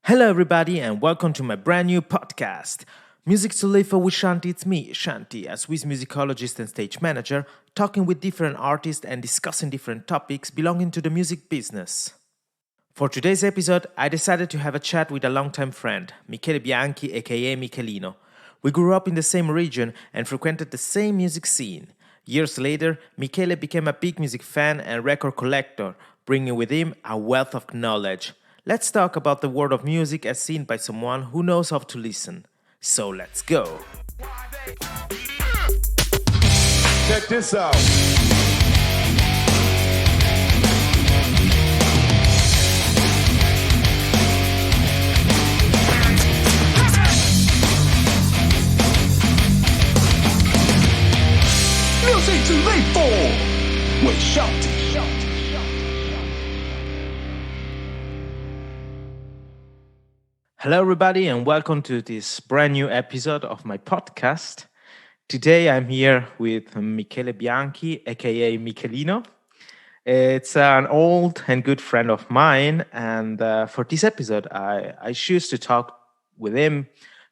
Hello, everybody, and welcome to my brand new podcast, Music to Live For with Shanti. It's me, Shanti, a Swiss musicologist and stage manager, talking with different artists and discussing different topics belonging to the music business. For today's episode, I decided to have a chat with a longtime friend, Michele Bianchi, aka Michelino. We grew up in the same region and frequented the same music scene. Years later, Michele became a big music fan and record collector, bringing with him a wealth of knowledge. Let's talk about the world of music as seen by someone who knows how to listen. So let's go. Check this out. Music to live for with Shanti. Hello, everybody, and welcome to this brand new episode of my podcast. Today, I'm here with Michele Bianchi, aka Michelino. It's an old and good friend of mine, and for this episode, I choose to talk with him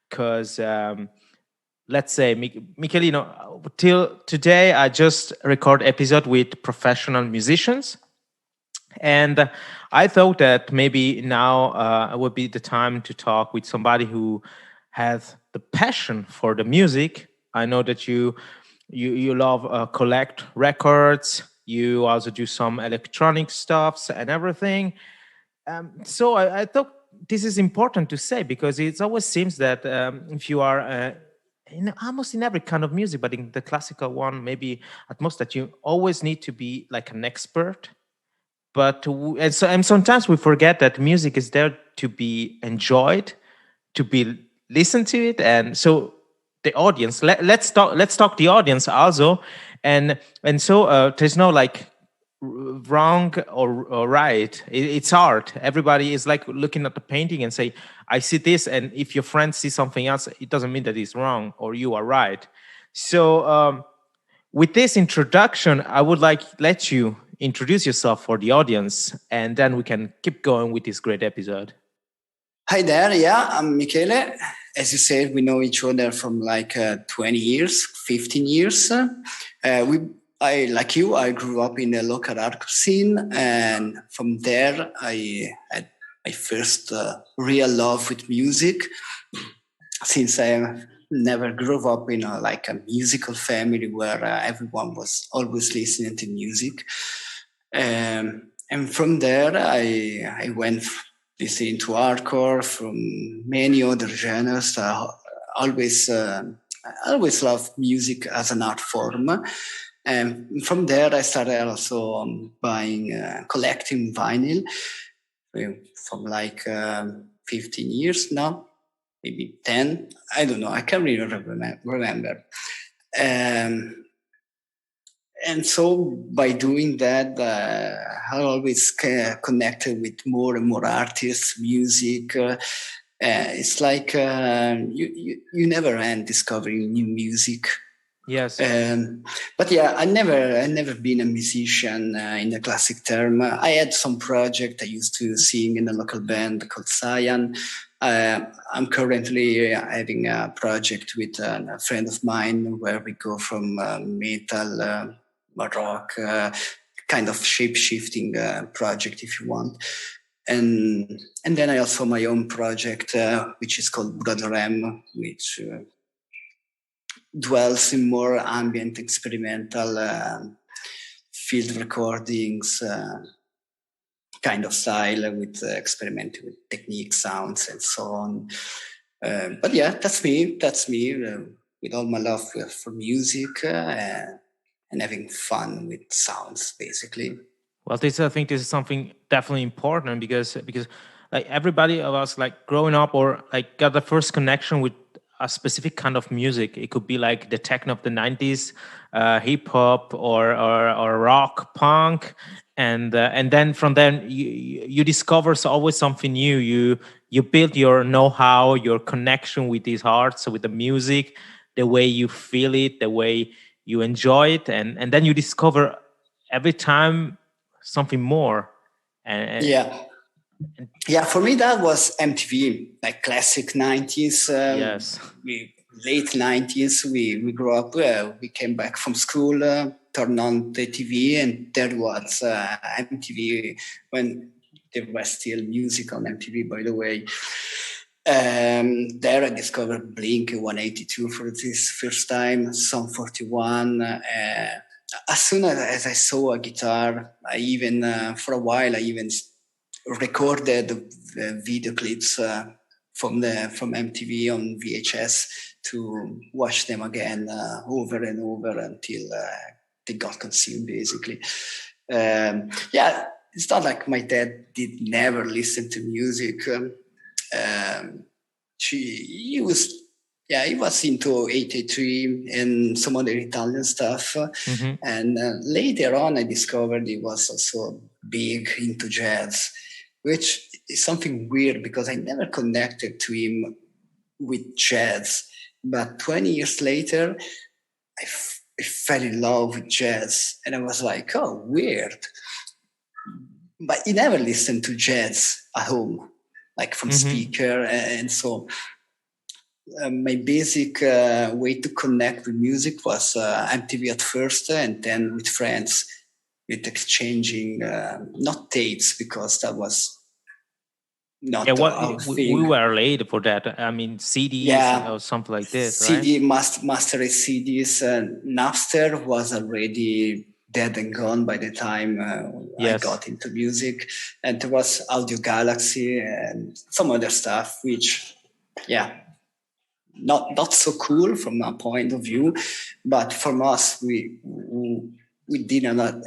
because, let's say, Michelino, till today, I just record episode with professional musicians. And I thought that maybe now would be the time to talk with somebody who has the passion for the music. I know that you love collect records. You also do some electronic stuffs and everything. So I thought this is important to say because it always seems that if you are almost in every kind of music, but in the classical one, maybe at most that you always need to be like an expert, and sometimes we forget that music is there to be enjoyed, to be listened to it, and so the audience. Let's talk the audience also, and so there's no like wrong or right. It's art. Everybody is like looking at the painting and say, "I see this," and if your friend sees something else, it doesn't mean that it's wrong or you are right. So. With this introduction, I would like let you introduce yourself for the audience, and then we can keep going with this great episode. Hi there, yeah, I'm Michele. As you said, we know each other from like 20 years, 15 years. I grew up in the local art scene, and from there I had my first real love with music. Since I never grew up in like a musical family where everyone was always listening to music. And from there, I went listening to hardcore from many other genres. I always loved music as an art form. And from there, I started also collecting vinyl from like 15 years now. Maybe 10, I don't know, I can't really remember. And so by doing that, I always connected with more and more artists, music. It's like you never end discovering new music. Yes. But yeah, I never been a musician in the classic term. I had some project. I used to sing in a local band called Cyan. I'm currently having a project with a friend of mine where we go from metal, rock, kind of shape-shifting project, if you want. And then I also have my own project, which is called Brother M, which dwells in more ambient, experimental field recordings, kind of style with experimenting with technique, sounds, and so on. But yeah, that's me. With all my love for music and having fun with sounds, basically. Well, I think this is something definitely important because like everybody of us like growing up or like got the first connection with a specific kind of music. It could be like the techno of the 90s, hip hop or rock, punk, and then from then you discover always something new. You build your know-how, your connection with these arts, with the music, the way you feel it, the way you enjoy it, and then you discover every time something more. And Yeah. Yeah, for me that was MTV, like classic 90s. Yes. Late 90s, we grew up. We came back from school, turned on the TV, and there was MTV when there was still music on MTV, by the way. There I discovered Blink 182 for this first time, Song 41. As soon as I saw a guitar, I even, for a while, I even recorded video clips from MTV on VHS to watch them again over and over until they got consumed, basically. Yeah, it's not like my dad did never listen to music. He was, yeah, he was into 83 and some other Italian stuff. Mm-hmm. And later on, I discovered he was also big into jazz, which is something weird because I never connected to him with jazz. But 20 years later, I fell in love with jazz. And I was like, oh, weird. But he never listened to jazz at home, like from speaker and so. My basic way to connect with music was MTV at first, and then with friends, with exchanging not tapes because that was not our we thing. were late for that. I mean, CDs or something like this, CD, right? mastered CDs. Napster was already dead and gone by the time I got into music, and there was Audio Galaxy and some other stuff, which, yeah, not so cool from our point of view, but from us, we didn't.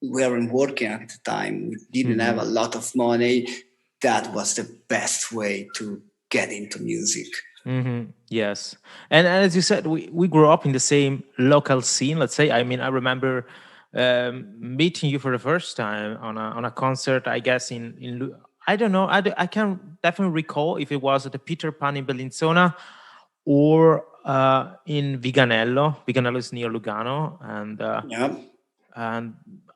We weren't working at the time. We didn't have a lot of money. That was the best way to get into music. Yes. And as you said, we grew up in the same local scene, let's say. I mean, I remember meeting you for the first time on a concert, I guess, I don't know, I can't definitely recall if it was at the Peter Pan in Bellinzona or in Viganello. Viganello is near Lugano. And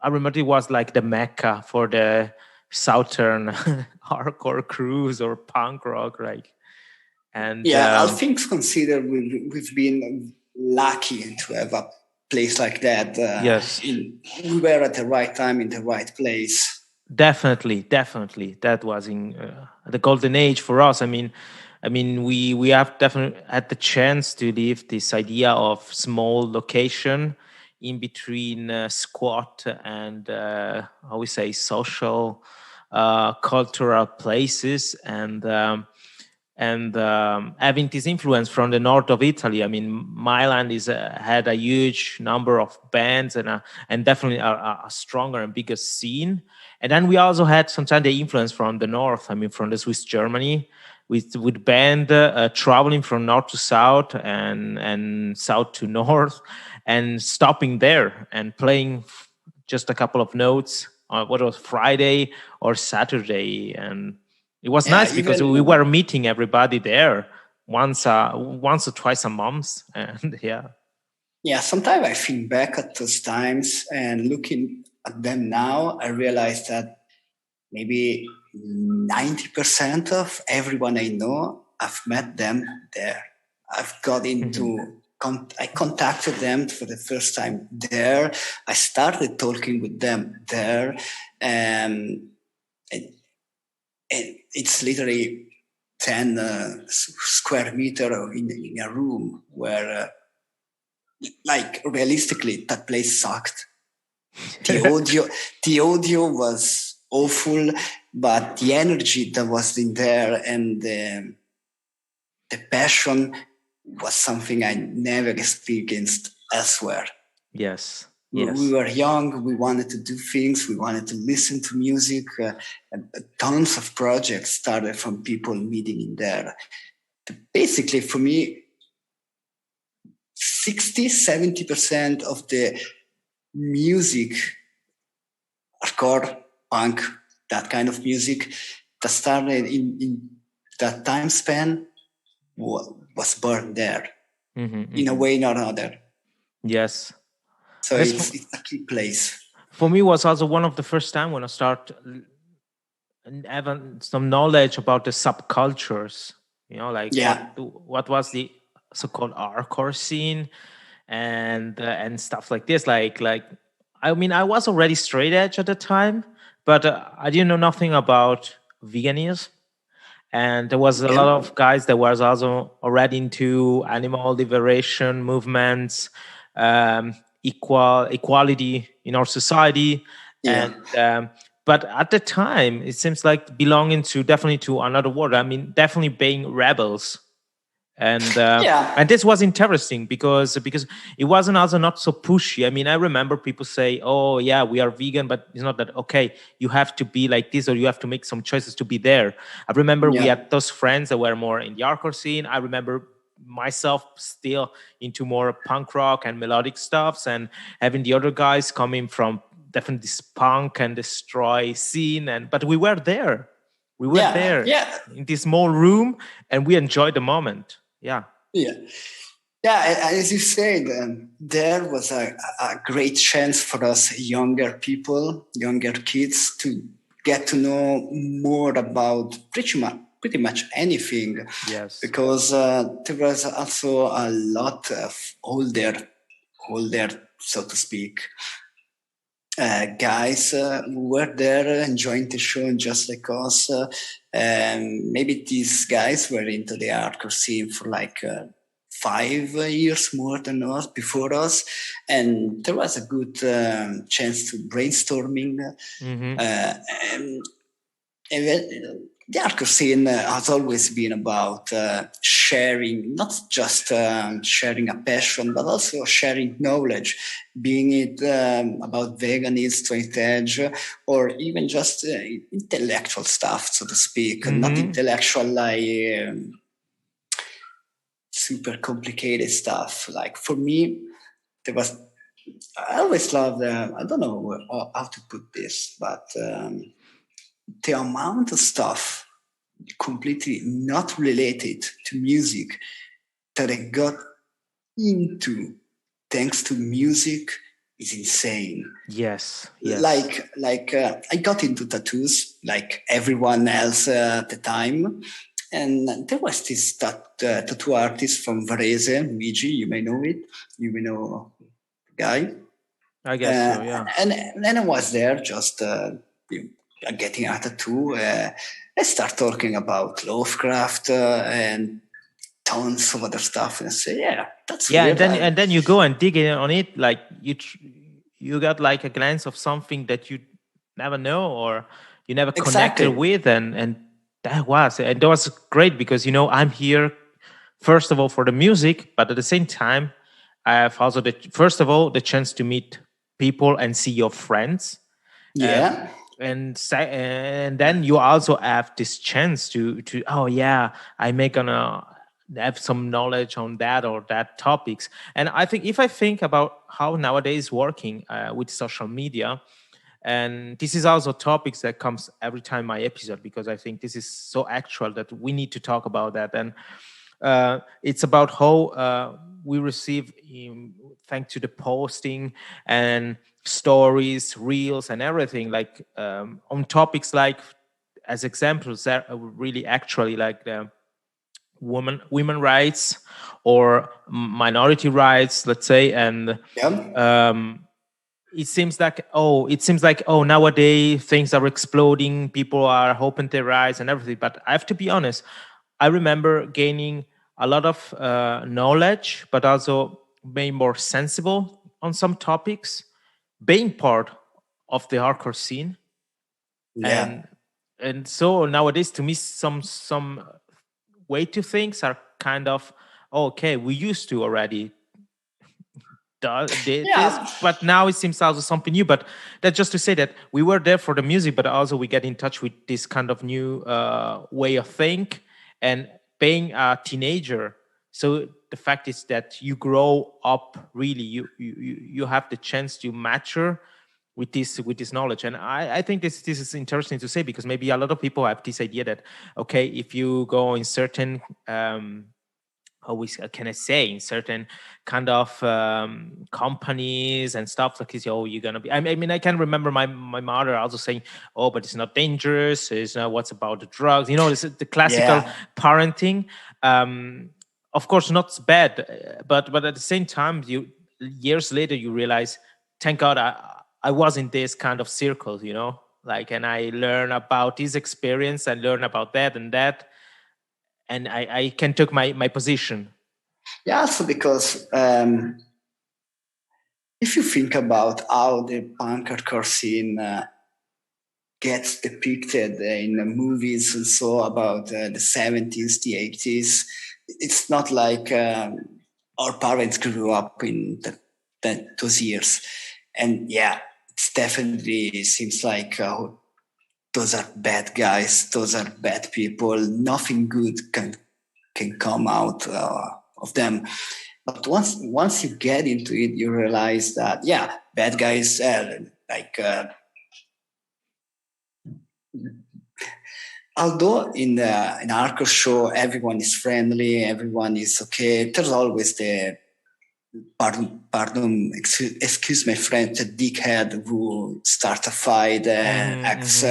I remember it was like the Mecca for the Southern hardcore crews or punk rock, right? And all things considered, we've been lucky to have a place like that. Yes, we were at the right time in the right place. Definitely. That was in the golden age for us. I mean, we have definitely had the chance to live this idea of small location in between squat and how we say social, cultural places, and having this influence from the north of Italy. I mean, Milan had a huge number of bands and definitely a stronger and bigger scene. And then we also had sometimes the influence from the north. I mean, from the Swiss Germany, with band traveling from north to south and south to north, and stopping there and playing just a couple of notes on what was Friday or Saturday. And it was nice because we were meeting everybody there once or twice a month, and sometimes I think back at those times and looking at them now, I realize that maybe 90% of everyone I know, I've met them there. I've got into I contacted them for the first time there. I started talking with them there, and it's literally 10 square meter in a room where, like, realistically, that place sucked. The audio was awful, but the energy that was in there and the passion was something I never experienced elsewhere. Yes. We were young. We wanted to do things. We wanted to listen to music. Tons of projects started from people meeting in there. Basically, for me, 60-70% of the music, hardcore, punk, that kind of music that started in that time span was born there in a way or another. Yes. So it's a key place. For me, it was also one of the first time when I started have some knowledge about the subcultures, like Yeah, what was the so-called hardcore scene, and stuff like this. Like I mean, I was already straight edge at the time, but I didn't know nothing about veganism. And there was a okay, lot of guys that was also already into animal liberation movements, equality in our society. yeah, And but at the time it seems like belonging to definitely to another world. I mean, definitely being rebels. And yeah, this was interesting because it wasn't also not so pushy. I mean, I remember people say, "Oh yeah, we are vegan," but it's not that. Okay, you have to be like this, or you have to make some choices to be there. I remember we yeah, had those friends that were more in the hardcore scene. I remember myself still into more punk rock and melodic stuffs, and having the other guys coming from definitely this punk and destroy scene. And but we were there. We were yeah, there yeah, in this small room, and we enjoyed the moment. Yeah. yeah. Yeah, as you said, there was a great chance for us younger people, younger kids, to get to know more about pretty much anything, Yes. because there was also a lot of older, so to speak, guys who were there enjoying the show just like us. And maybe these guys were into the hardcore scene for like 5 years more than us before us, and there was a good chance to brainstorming. Mm-hmm. Uh, and the hardcore scene has always been about sharing, not just sharing a passion, but also sharing knowledge, being it about veganism, straight edge, or even just intellectual stuff, so to speak. Not Mm-hmm. intellectual like super complicated stuff. Like for me, there was. I always loved. I don't know how to put this, but the amount of stuff completely not related to music that I got into thanks to music is insane. Yes. Yes. Like I got into tattoos like everyone else at the time, and there was this tattoo artist from Varese, Luigi. You may know it. You may know the guy. I guess Uh, so. Yeah. and I was there just getting a tattoo. I start talking about Lovecraft and tons of other stuff, and I say, yeah, that's Yeah. weird. And then you go and dig in on it. Like you got like a glance of something that you never know or you never connected Exactly. with, and that was great because I'm here first of all for the music, but at the same time I have also the first of all the chance to meet people and see your friends. um, Yeah. and then you also have this chance to oh yeah, I may gonna have some knowledge on that or that topics. And I think if I think about how nowadays working with social media, and this is also topics that comes every time my episode because I think this is so actual that we need to talk about that. And it's about how we receive thanks to the posting and stories, reels, and everything, like on topics like, as examples that are really actually like women rights or minority rights, let's say. And Yeah. um, it seems like nowadays things are exploding, people are open their eyes and everything. But I have to be honest, I remember gaining a lot of knowledge, but also being more sensible on some topics, being part of the hardcore scene. Yeah. And so nowadays, to me, some way to things are kind of okay. We used to already did this, Yeah. but now it seems also something new. But that's just to say that we were there for the music, but also we get in touch with this kind of new way of think. And being a teenager, so the fact is that you grow up really, you have the chance to mature with this knowledge. And I think this is interesting to say, because maybe a lot of people have this idea that okay, if you go in certain can I say, in certain kind of companies and stuff like this. Oh, you're gonna be. I mean, I can remember my mother also saying, "Oh, but it's not dangerous. It's not. What's about the drugs? You know, this is the classical Yeah. parenting. Of course, not bad, but at the same time, you years later you realize, thank God I was in this kind of circles. You know, like, and I learn about this experience and learn about that and that, and I can take my position. Yeah, also because if you think about how the punk hardcore scene gets depicted in the movies and so about the 70s, the 80s, it's not like our parents grew up in those years. And yeah, it's definitely seems like those are bad guys, those are bad people. Nothing good can come out of them. But once you get into it, you realize that yeah, bad guys like. Although in hardcore show everyone is friendly, everyone is okay. There's always the pardon, excuse my French, the dickhead who start a fight, acts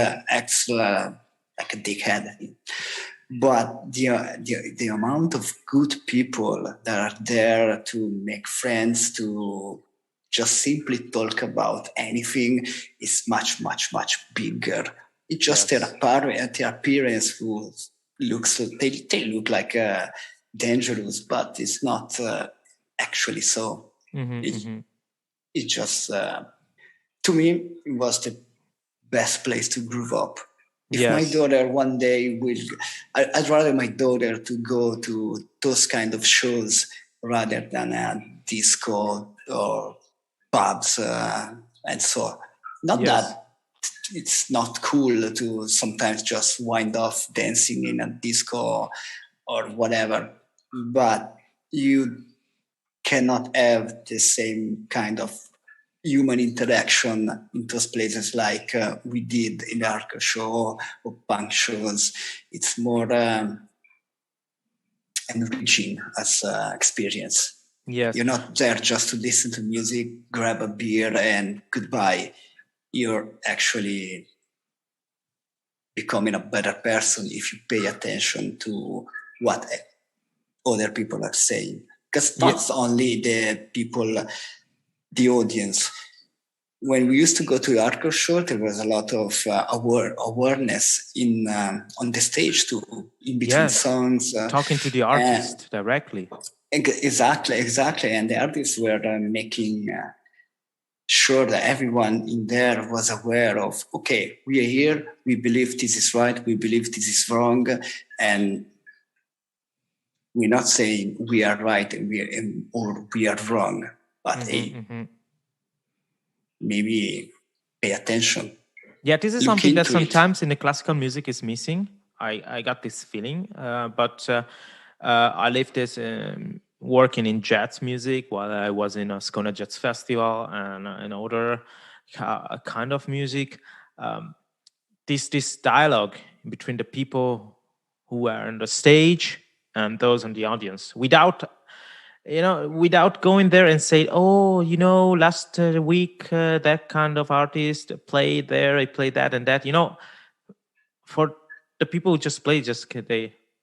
like a dickhead. But the amount of good people that are there to make friends, to just simply talk about anything is much, much, much bigger. It's just Yes. their appearance who looks, they look like dangerous, but it's not actually so. It just, to me, it was the best place to grow up. If my Yes. daughter one day will, I'd rather my daughter to go to those kind of shows rather than a disco or pubs and so on. Not Yes. that it's not cool to sometimes just wind off dancing in a disco or whatever, but you cannot have the same kind of human interaction in those places like we did in the hardcore show or punk shows. It's more enriching as experience. Yes. You're not there just to listen to music, grab a beer, and goodbye. You're actually becoming a better person if you pay attention to what other people are saying. Because Yeah. not only the people, the audience. When we used to go to the hardcore show, there was a lot of awareness in on the stage too, in between Yes. songs. Talking to the And artist directly. exactly. And the artists were making sure that everyone in there was aware of, okay, we are here, we believe this is right, we believe this is wrong, and we're not saying we are right or we are wrong, but hey, maybe pay attention, Yeah, this is look something that into it. sometimes in the classical music is missing. I got this feeling, but I lived this working in jazz music while I was in a Skona Jazz Festival and other kind of music. Um, this dialogue between the people who are on the stage and those in the audience, without going there and say, oh, last week that kind of artist played there, I played that and that. For the people who just play,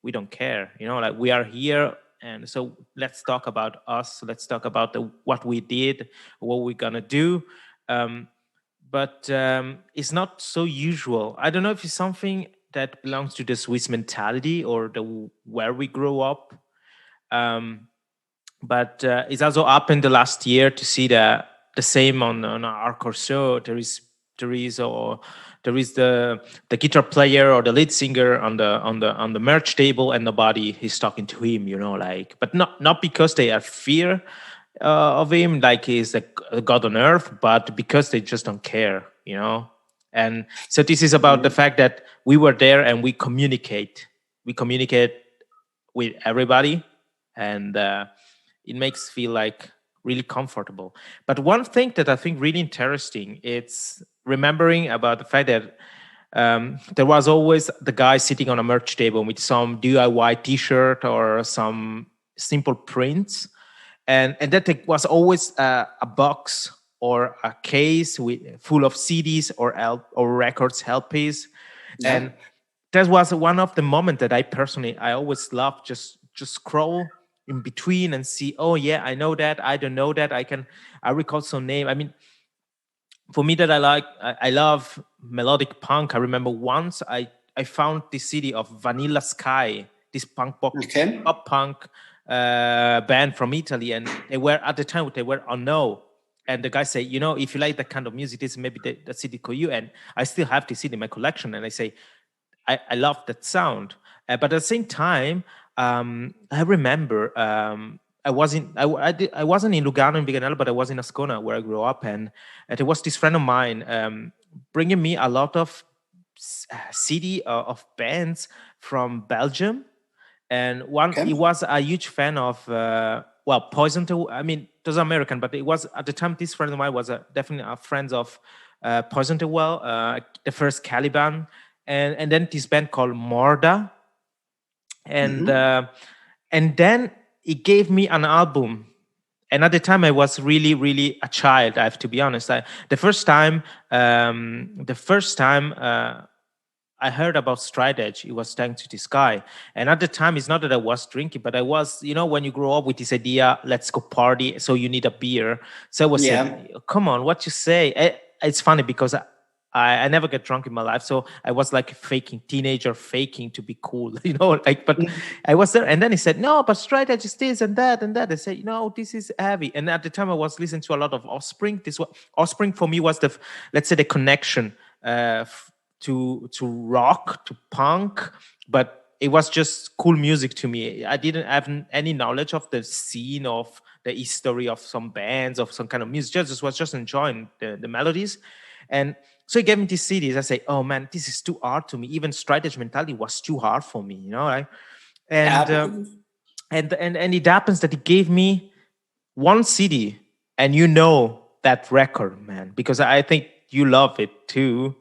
we don't care. Like, we are here, and so let's talk about us. Let's talk about what we did, what we're gonna do. Um, but it's not so usual. I don't know if it's something that belongs to the Swiss mentality or the where we grow up. Um, but it's also happened the last year to see the same on our corso. There is the guitar player or the lead singer on the merch table, and nobody is talking to him. Like, but not because they have fear of him, like he's a god on earth, but because they just don't care. And so this is about the fact that we were there and we communicate. We communicate with everybody, and it makes feel like really comfortable. But one thing that I think really interesting, it's remembering about the fact that there was always the guy sitting on a merch table with some DIY T-shirt or some simple prints, and that was always a box or a case with full of CDs or records, LPs, Yeah. and that was one of the moments that I always love, just scroll in between and see, oh yeah, I know that, I don't know that, I recall some name. I mean, for me, that I love melodic punk. I remember once I found this CD of Vanilla Sky, this Okay. pop punk band from Italy, and they were at the time they were unknown. And the guy said, if you like that kind of music, this is maybe the CD for you. And I still have this CD in my collection. And I say, I love that sound. But at the same time, I remember I wasn't in Lugano in Viganello, but I was in Ascona where I grew up, and there was this friend of mine bringing me a lot of CD of bands from Belgium, and one he Okay. was a huge fan of Poison to, I mean, it was American, but it was at the time this friend of mine was definitely a friend of Poison to Well, the first Caliban, and then this band called Morda, and Hmm. uh, and then he gave me an album. And at the time, I was really, really a child. I have to be honest. The first time I heard about Stride Edge, it was thanks to this guy. And at the time, it's not that I was drinking, but I was, when you grow up with this idea, let's go party, so you need a beer. So I was Yeah. saying, come on, what you say? It's funny because I never get drunk in my life. So I was like faking, teenager faking to be cool, but Mm. I was there. And then he said, no, but Stride Edge is this and that and that. I said, this is heavy. And at the time, I was listening to a lot of Offspring. Offspring for me was let's say, the connection. To rock, to punk, but it was just cool music to me. I didn't have any knowledge of the scene, of the history of some bands, of some kind of music. Just was just enjoying the melodies, and so he gave me these CDs. I say, oh man, this is too hard to me. Even Stride Edge Mentality was too hard for me, right? And Yeah. uh, and it happens that he gave me one CD, and that record, man, because I think you love it too.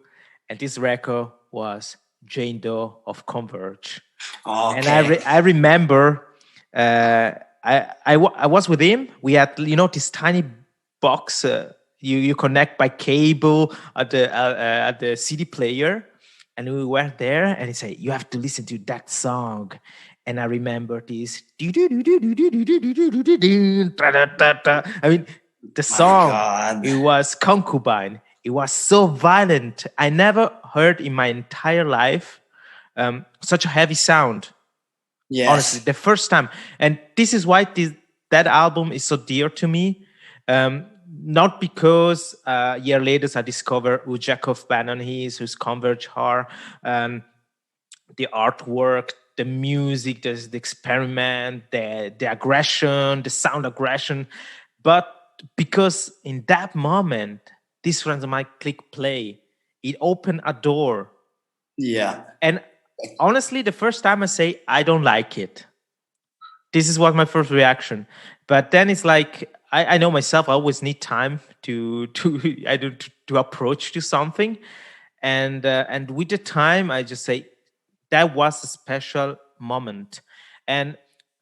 And this record was Jane Doe of Converge. And Okay. I remember I was with him. We had this tiny box you connect by cable at the CD player, and we were there. And he said, "You have to listen to that song." And I remember this. I mean, the My song. God. It was Concubine. It was so violent. I never heard in my entire life such a heavy sound. Honestly, Yes. the first time, and this is why that album is so dear to me. Not because a year later I discover who Jacob Bannon is, who's Converge are, the artwork, the music, the experiment, the aggression, the sound aggression, but because in that moment, these friends of mine click play, it opened a door. Yeah. And honestly, the first time I say I don't like it, this is what my first reaction. But then it's like I know myself. I always need time to approach to something, and with the time, I just say that was a special moment. And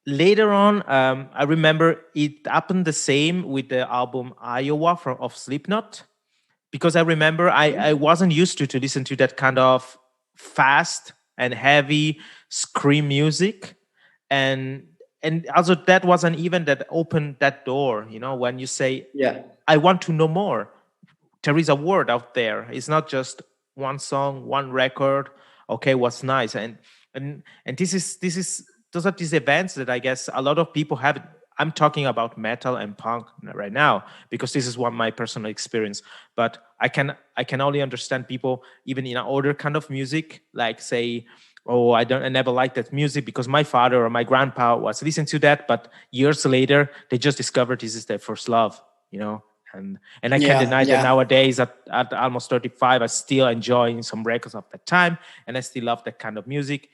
later on, I remember it happened the same with the album Iowa of Slipknot, because I remember I wasn't used to listen to that kind of fast and heavy scream music, and and also that was an event that opened that door. When you say Yeah. I want to know more, there is a word out there. It's not just one song, one record. Okay, what's nice, and this is those are these events that I guess a lot of people have. I'm talking about metal and punk right now because this is one my personal experience. But I can only understand people even in an older kind of music, like say, oh, I never liked that music because my father or my grandpa was listening to that, but years later they just discovered this is their first love, and I can't Yeah. deny that Yeah. nowadays at almost 35, I still enjoying some records of that time, and I still love that kind of music.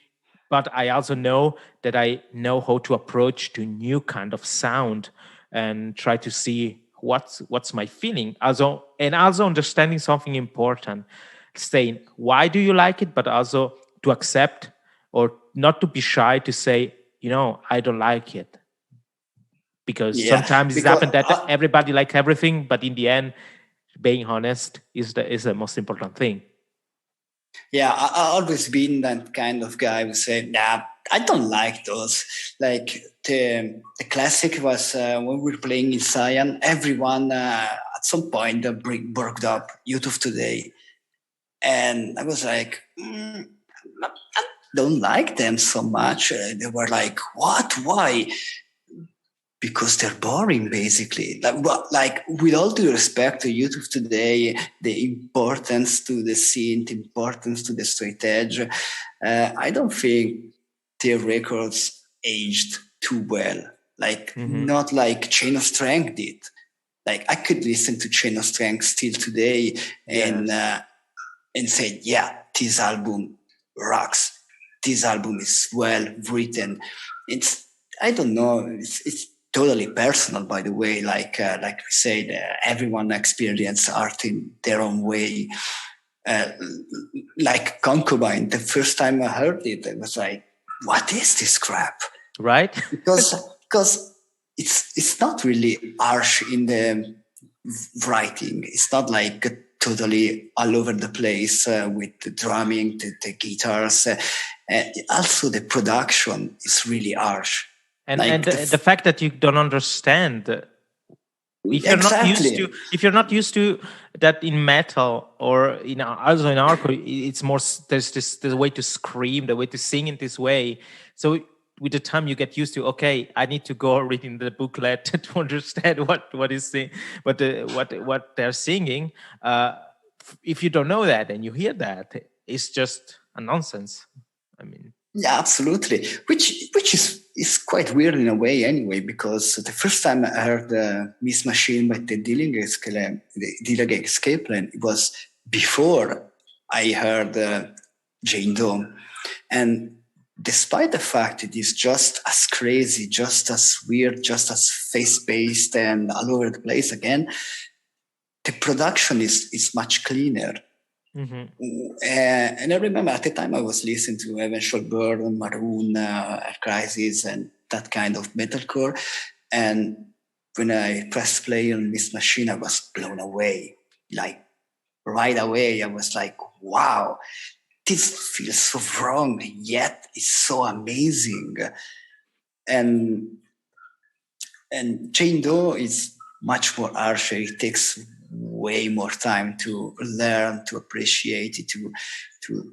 But I also know that I know how to approach to new kind of sound and try to see what's my feeling. Also understanding something important, saying why do you like it, but also to accept or not to be shy to say, I don't like it. because Yeah, sometimes it's because happened that everybody likes everything, but in the end, being honest is the most important thing. yeah, I always been that kind of guy who say, nah, I don't like those. Like the classic was when we were playing in Cyan, everyone at some point broke up YouTube Today. And I was like, I don't like them so much. They were like, what? Why? Because they're boring, basically. Like with all due respect to YouTube Today, the importance to the scene, the importance to the straight edge, I don't think their records aged too well. Like not like Chain of Strength did. Like I could listen to Chain of Strength still today and Yes. and say, yeah, this album rocks. This album is well written. It's I don't know. It's totally personal, by the way. Like we said, everyone experiences art in their own way. Uh, like Concubine, the first time I heard it, I was like, "What is this crap?" Right. Because it's not really harsh in the writing. It's not like totally all over the place with the drumming, the guitars. Also, the production is really harsh. And Like the fact that you don't understand, exactly. if you're not used to that in metal or also in hardcore, it's more there's a way to scream, the way to sing in this way. So with the time you get used to, okay, I need to go reading the booklet to understand what is what they're singing. If you don't know that and you hear that, it's just a nonsense. I mean, Yeah, absolutely. Which is quite weird in a way, anyway, because the first time I heard Miss Machine by the Dillinger Escape Plan, it was before I heard Jane Doe, and despite the fact it is just as crazy, just as weird, just as face based and all over the place again, the production is much cleaner. And I remember at the time I was listening to Eventual Burn, Maroon, Crisis, and that kind of metalcore. And when I pressed play on this machine, I was blown away. Like right away, I was like, wow, this feels so wrong, yet it's so amazing. And and Jane Doe is much more harsher. It takes way more time to learn, to appreciate it, to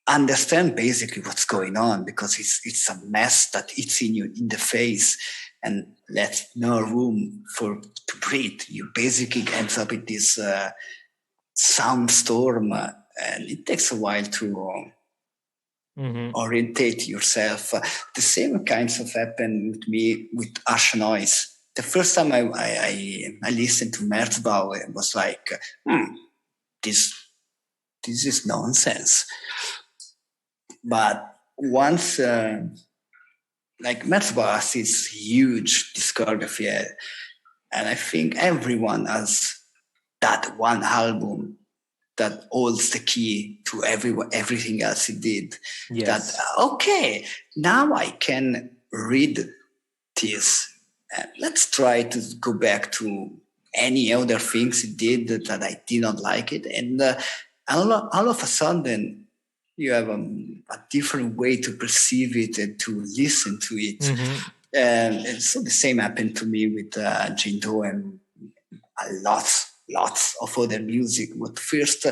understand basically what's going on, because it's a mess that hits in you in the face and lets no room for to breathe. You basically ends up in this sound storm, and it takes a while to orientate yourself. The same kinds of happened with me with harsh noise. The first time I listened to Merzbau, it was like, this is nonsense. But once, like Merzbau has this huge discography, and I think everyone has that one album that holds the key to everything else he did. yes. That okay, now I can read this. Let's try to go back to any other things he did that I did not like it, and all of a sudden you have a different way to perceive it and to listen to it. And so the same happened to me with Jane Doe and lots of other music. But first,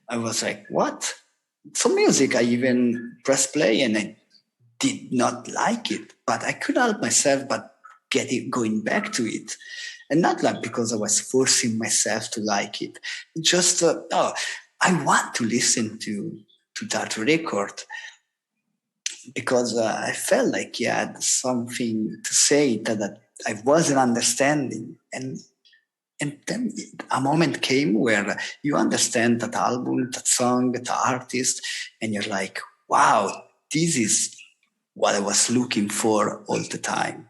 I was like, what? Some music I even pressed play and I did not like it, but I couldn't help myself but going back to it. And not like because I was forcing myself to like it. Just, I want to listen to that record because I felt like he had something to say that I wasn't understanding. And then a moment came where you understand that album, that song, the artist, and you're like, wow, this is what I was looking for all the time.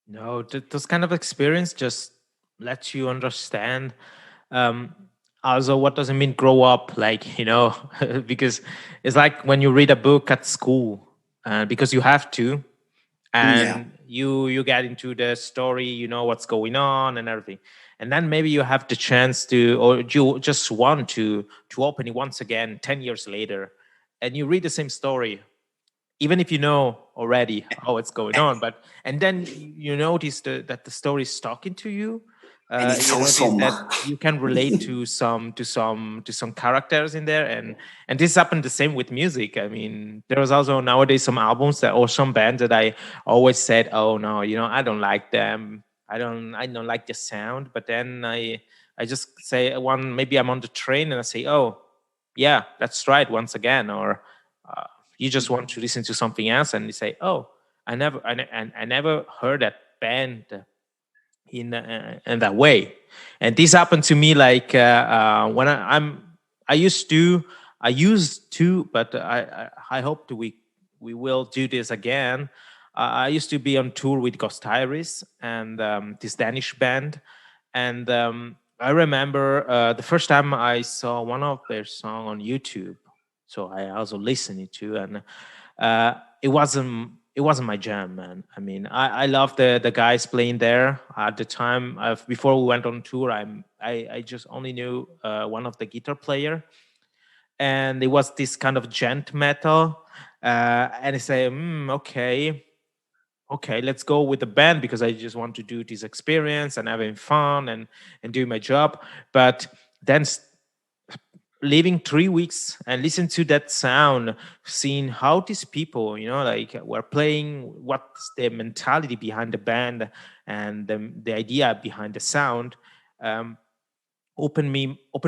No, those kind of experience just lets you understand Also, what does it mean grow up? Like, because it's like when you read a book at school, because you have to, Yeah, and you get into the story, you know what's going on and everything, and then maybe you have the chance to, or you just want to open it once again 10 years later, and you read the same story, even if you know already how it's going on, but and then you notice that the story is talking to you. and it's You notice awesome. that you can relate to some characters in there, and this happened the same with music. I mean, there was also nowadays some albums that, or some bands that I always said, oh no, I don't like them. I don't like the sound. But then I just say one, maybe I'm on the train and I say, oh yeah, let's try it once again. Or uh, you just want to listen to something else and you say, oh, I never heard that band in that way. And this happened to me like when I used to, but I hope that we will do this again. I used to be on tour with Ghost Iris and this Danish band, and I remember the first time I saw one of their song on YouTube. So I also listened it to, and it wasn't my jam, man. I mean, I love the guys playing there at the time. Before we went on tour, I just only knew one of the guitar player, and it was this kind of gent metal. And I say, okay, let's go with the band because I just want to do this experience and having fun and do my job. But then living 3 weeks and listen to that sound, seeing how these people, like were playing, what's the mentality behind the band and the idea behind the sound, um, opened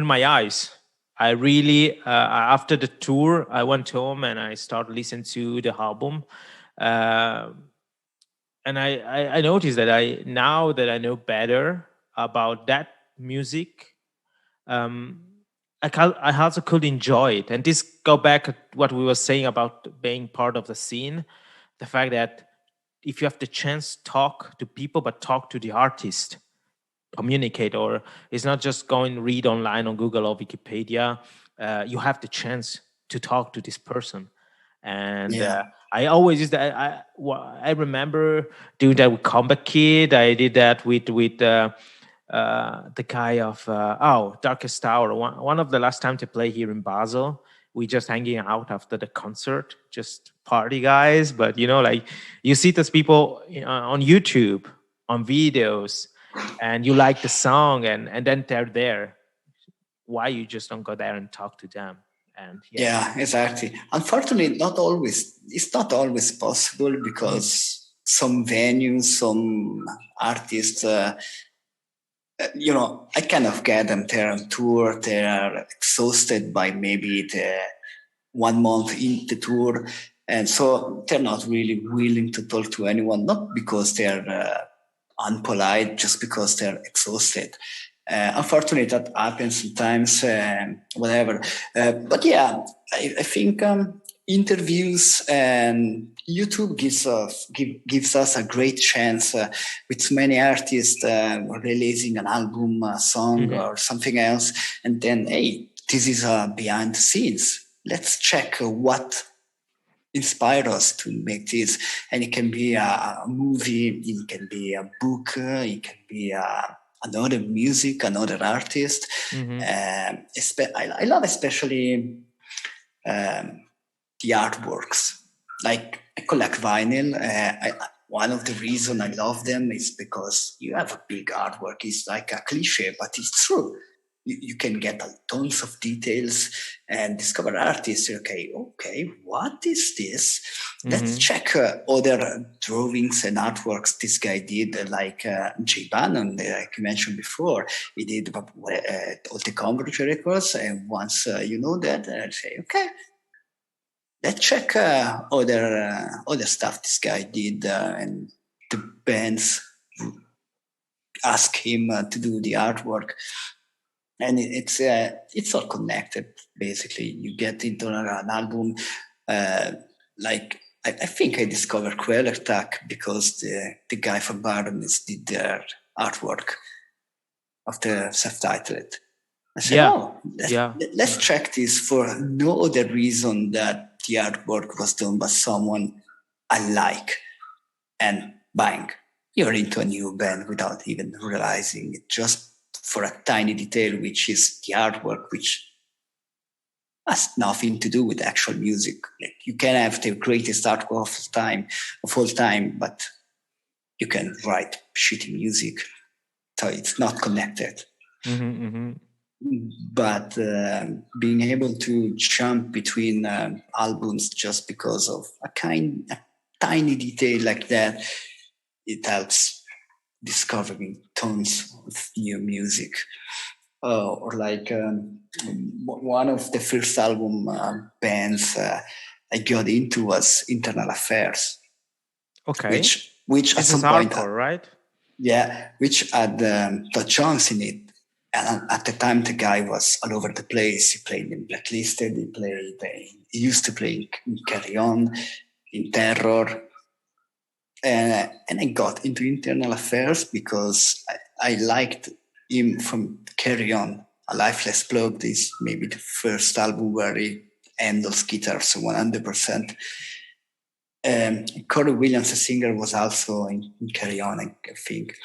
my eyes. I really, after the tour, I went home and I started listening to the album. Uh, and I noticed that now that I know better about that music, um, I also could enjoy it. And this go back at what we were saying about being part of the scene, the fact that if you have the chance, talk to people, but talk to the artist, communicate, or it's not just going read online on Google or Wikipedia. You have the chance to talk to this person, and Yeah, I always use that. I remember doing that with Combat Kid. I did that with the guy of Darkest Tower. One of the last time to play here in Basel. We just hanging out after the concert, just party guys. But like you see those people on YouTube, on videos, and you like the song, and then they're there. Why you just don't go there and talk to them? And yeah. yeah, exactly. Unfortunately, not always. It's not always possible Mhm. because some venues, some artists, I kind of get them. They're on tour. They are exhausted by maybe the 1 month in the tour, and so they're not really willing to talk to anyone. Not because they're unpolite, just because they're exhausted. Unfortunately, that happens sometimes. Whatever, but yeah, I think interviews and YouTube gives us a great chance with many artists releasing an album, a song, Mhm. or something else, and then hey, this is behind the scenes. Let's check what inspired us to make this, and it can be a movie, it can be a book, it can be another music, another artist. Mhm. I love especially um, the artworks. Like I collect vinyl. One of the reason I love them is because you have a big artwork. It's like a cliche, but it's true. You can get tons of details and discover artists. Okay, what is this? Let's Mhm. check other drawings and artworks this guy did, like Jay Bannon, like you mentioned before. He did all the Converge records, and once you know that, I say, okay, let's check other stuff this guy did, and the bands ask him to do the artwork, and it's all connected. Basically, you get into an album. Uh, like I think I discovered Quell Attack because the guy from Baroness did their artwork of the self-titled. I said, Yeah. let's check this for no other reason that the artwork was done by someone I like. And bang, you're into a new band without even realizing it, just for a tiny detail, which is the artwork, which has nothing to do with actual music. Like, you can have the greatest artwork of all time, but you can write shitty music, so it's not connected. But being able to jump between albums just because of a tiny detail like that, it helps discovering tons of new music. Or like one of the first album bands I got into was Internal Affairs. Okay. Which this at some is point, hardcore, right? Yeah, which had Todd Jones in it. And at the time, the guy was all over the place. He played in Blacklisted. He used to play in Carry On, in Terror. And I got into Internal Affairs because I liked him from Carry On. A Lifeless Plug is maybe the first album where he handles guitars 100%. Corey Williams, the singer, was also in Carry On, I think.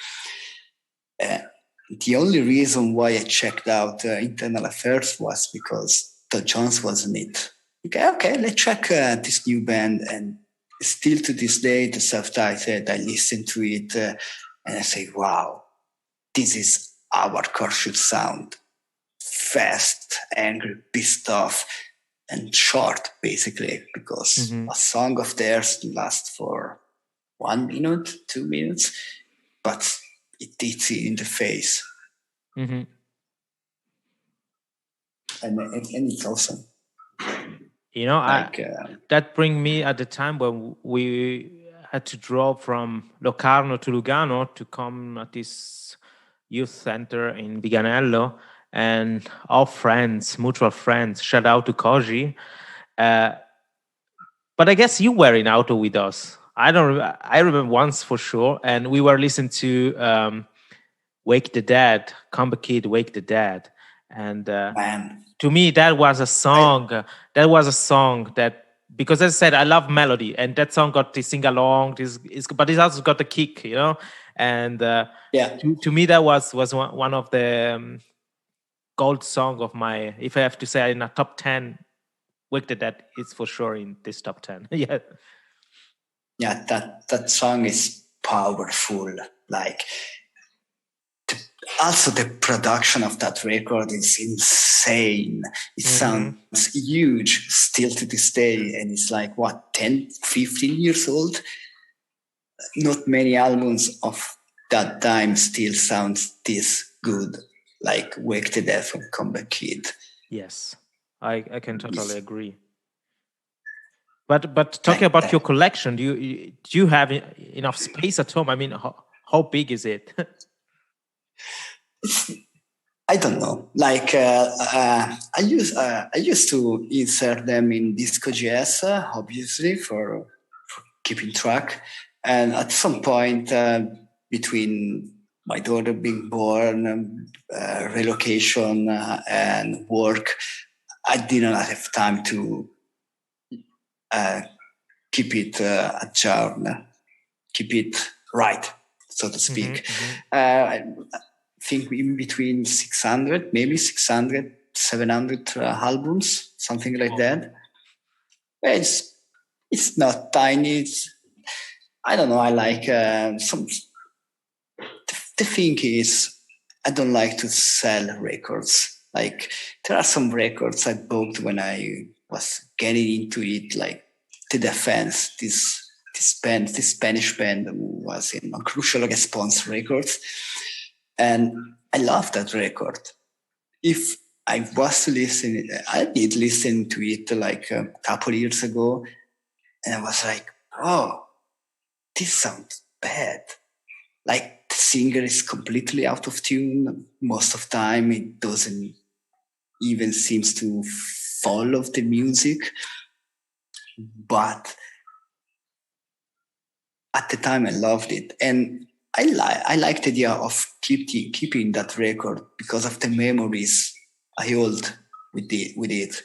The only reason why I checked out Internal Affairs was because Todd Jones was in it. Okay, let's check this new band. And still to this day, the self-titled, I listen to it and I say, wow, this is how hardcore should sound. Fast, angry, pissed off, and short, basically, because a song of theirs lasts for 1 minute, 2 minutes, but it hits you in the face. And it's awesome. You know, that bring me at the time when we had to drove from Locarno to Lugano to come at this youth center in Viganello, and our friends, mutual friends, shout out to Koji. But I guess you were in auto with us. I remember once for sure, and we were listening to Wake the Dead, Comeback Kid, Wake the Dead, and to me that was a song. That, because as I said, I love melody, and that song got the sing along. But it also got the kick, you know. And to me that was one of the gold song of my. If I have to say in a top 10, Wake the Dead is for sure in this top 10. Yeah. Yeah, that song is powerful. Like, also the production of that record is insane. It sounds huge still to this day, and it's like, what, 10, 15 years old? Not many albums of that time still sounds this good, like Wake the Dead from Comeback Kid. Yes, I can totally agree. But talking about your collection, do you have enough space at home? I mean, how big is it? I don't know. Like I used to insert them in Disco.js, obviously for keeping track. And at some point, between my daughter being born, relocation, and work, I didn't have time to keep it adjourned, keep it right, so to speak. I think in between 600, maybe 600, 700 albums, something like that. It's not tiny. I don't know. I like some. The thing is, I don't like to sell records. Like, there are some records I bought when I was getting into it, like The Defense, this Spanish band who was in Crucial Response Records. And I love that record. If I was to listen, I did listen to it like a couple of years ago, and I was like, oh, this sounds bad. Like, the singer is completely out of tune. Most of the time, it doesn't even seems to follow the music. But at the time, I loved it. And I like the idea of keeping that record because of the memories I hold with it.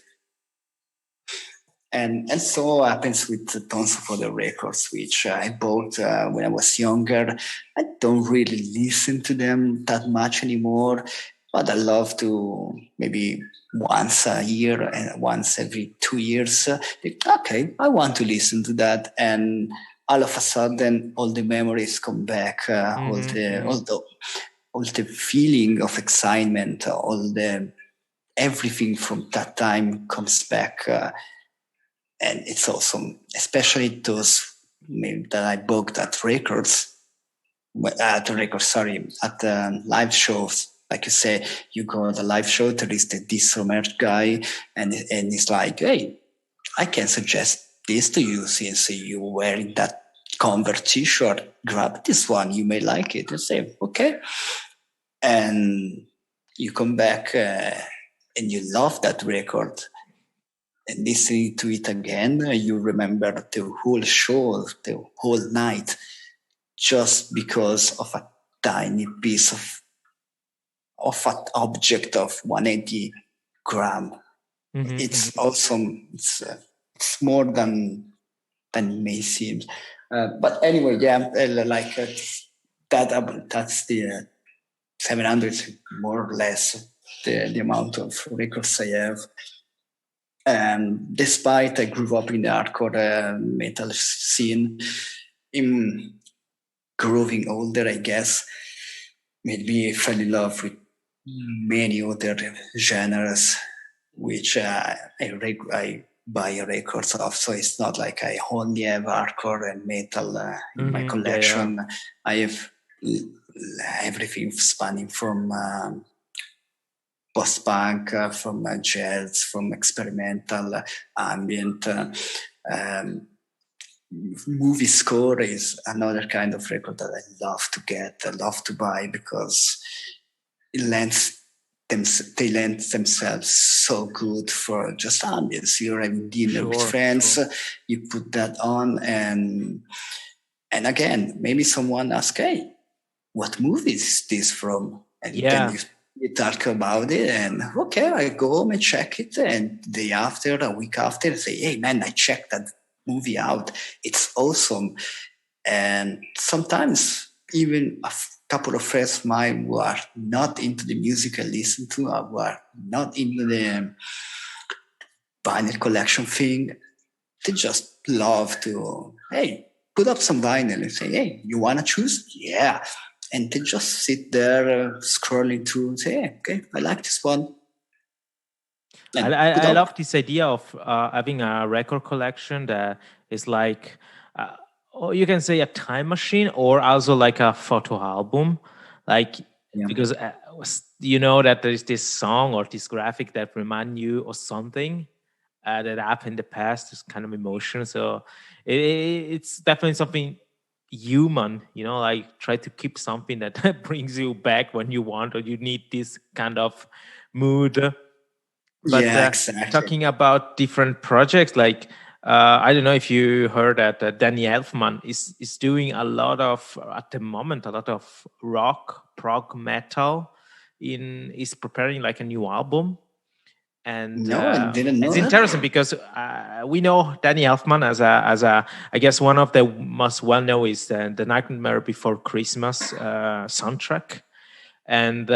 And so happens with tons of other records, which I bought when I was younger. I don't really listen to them that much anymore, but I love to maybe once a year and once every 2 years. Okay, I want to listen to that, and all of a sudden, all the memories come back, all the feeling of excitement, all the everything from that time comes back. And it's awesome, especially those maybe that I booked at records, at the live shows. Like you say, you go to the live show, there is the disco merch guy, and he's like, hey, I can suggest this to you since you're wearing that Converse t-shirt. Grab this one, you may like it. And say, okay. And you come back and you love that record and listening to it again, you remember the whole show, the whole night, just because of a tiny piece of an object of 180 gram. It's awesome. It's more than it may seem. But anyway, yeah, that's the 700, more or less the amount of records I have. And despite I grew up in the hardcore metal scene, in growing older, I guess, made me fall in love with many other genres, which I buy records of. So it's not like I only have hardcore and metal in my collection. Yeah. I have everything spanning from post-punk, from jazz, from experimental, ambient. Movie score is another kind of record that I love to get, I love to buy, because they lend themselves so good for just ambience. You're having dinner with friends, you put that on, and again, maybe someone asks, hey, what movie is this from? And then you talk about it, and okay, I go home and check it, and the day after, a week after, I say, hey man, I checked that movie out. It's awesome. And sometimes even a couple of friends of mine who are not into the music I listen to, or who are not into the vinyl collection thing, they just love to, hey, put up some vinyl and say, hey, you want to choose? Yeah. And they just sit there scrolling through and say, hey, okay, I like this one. I love this idea of having a record collection that is like, or you can say a time machine, or also like a photo album. Like, because you know that there is this song or this graphic that remind you of something that happened in the past, this kind of emotion. So it's definitely something human, like try to keep something that brings you back when you want or you need this kind of mood. But exactly. Talking about different projects, like I don't know if you heard that Danny Elfman is doing a lot of, at the moment, a lot of rock, prog metal. Is preparing like a new album. And no, I didn't know. It's interesting because we know Danny Elfman as a I guess one of the most well known is the Nightmare Before Christmas soundtrack, and.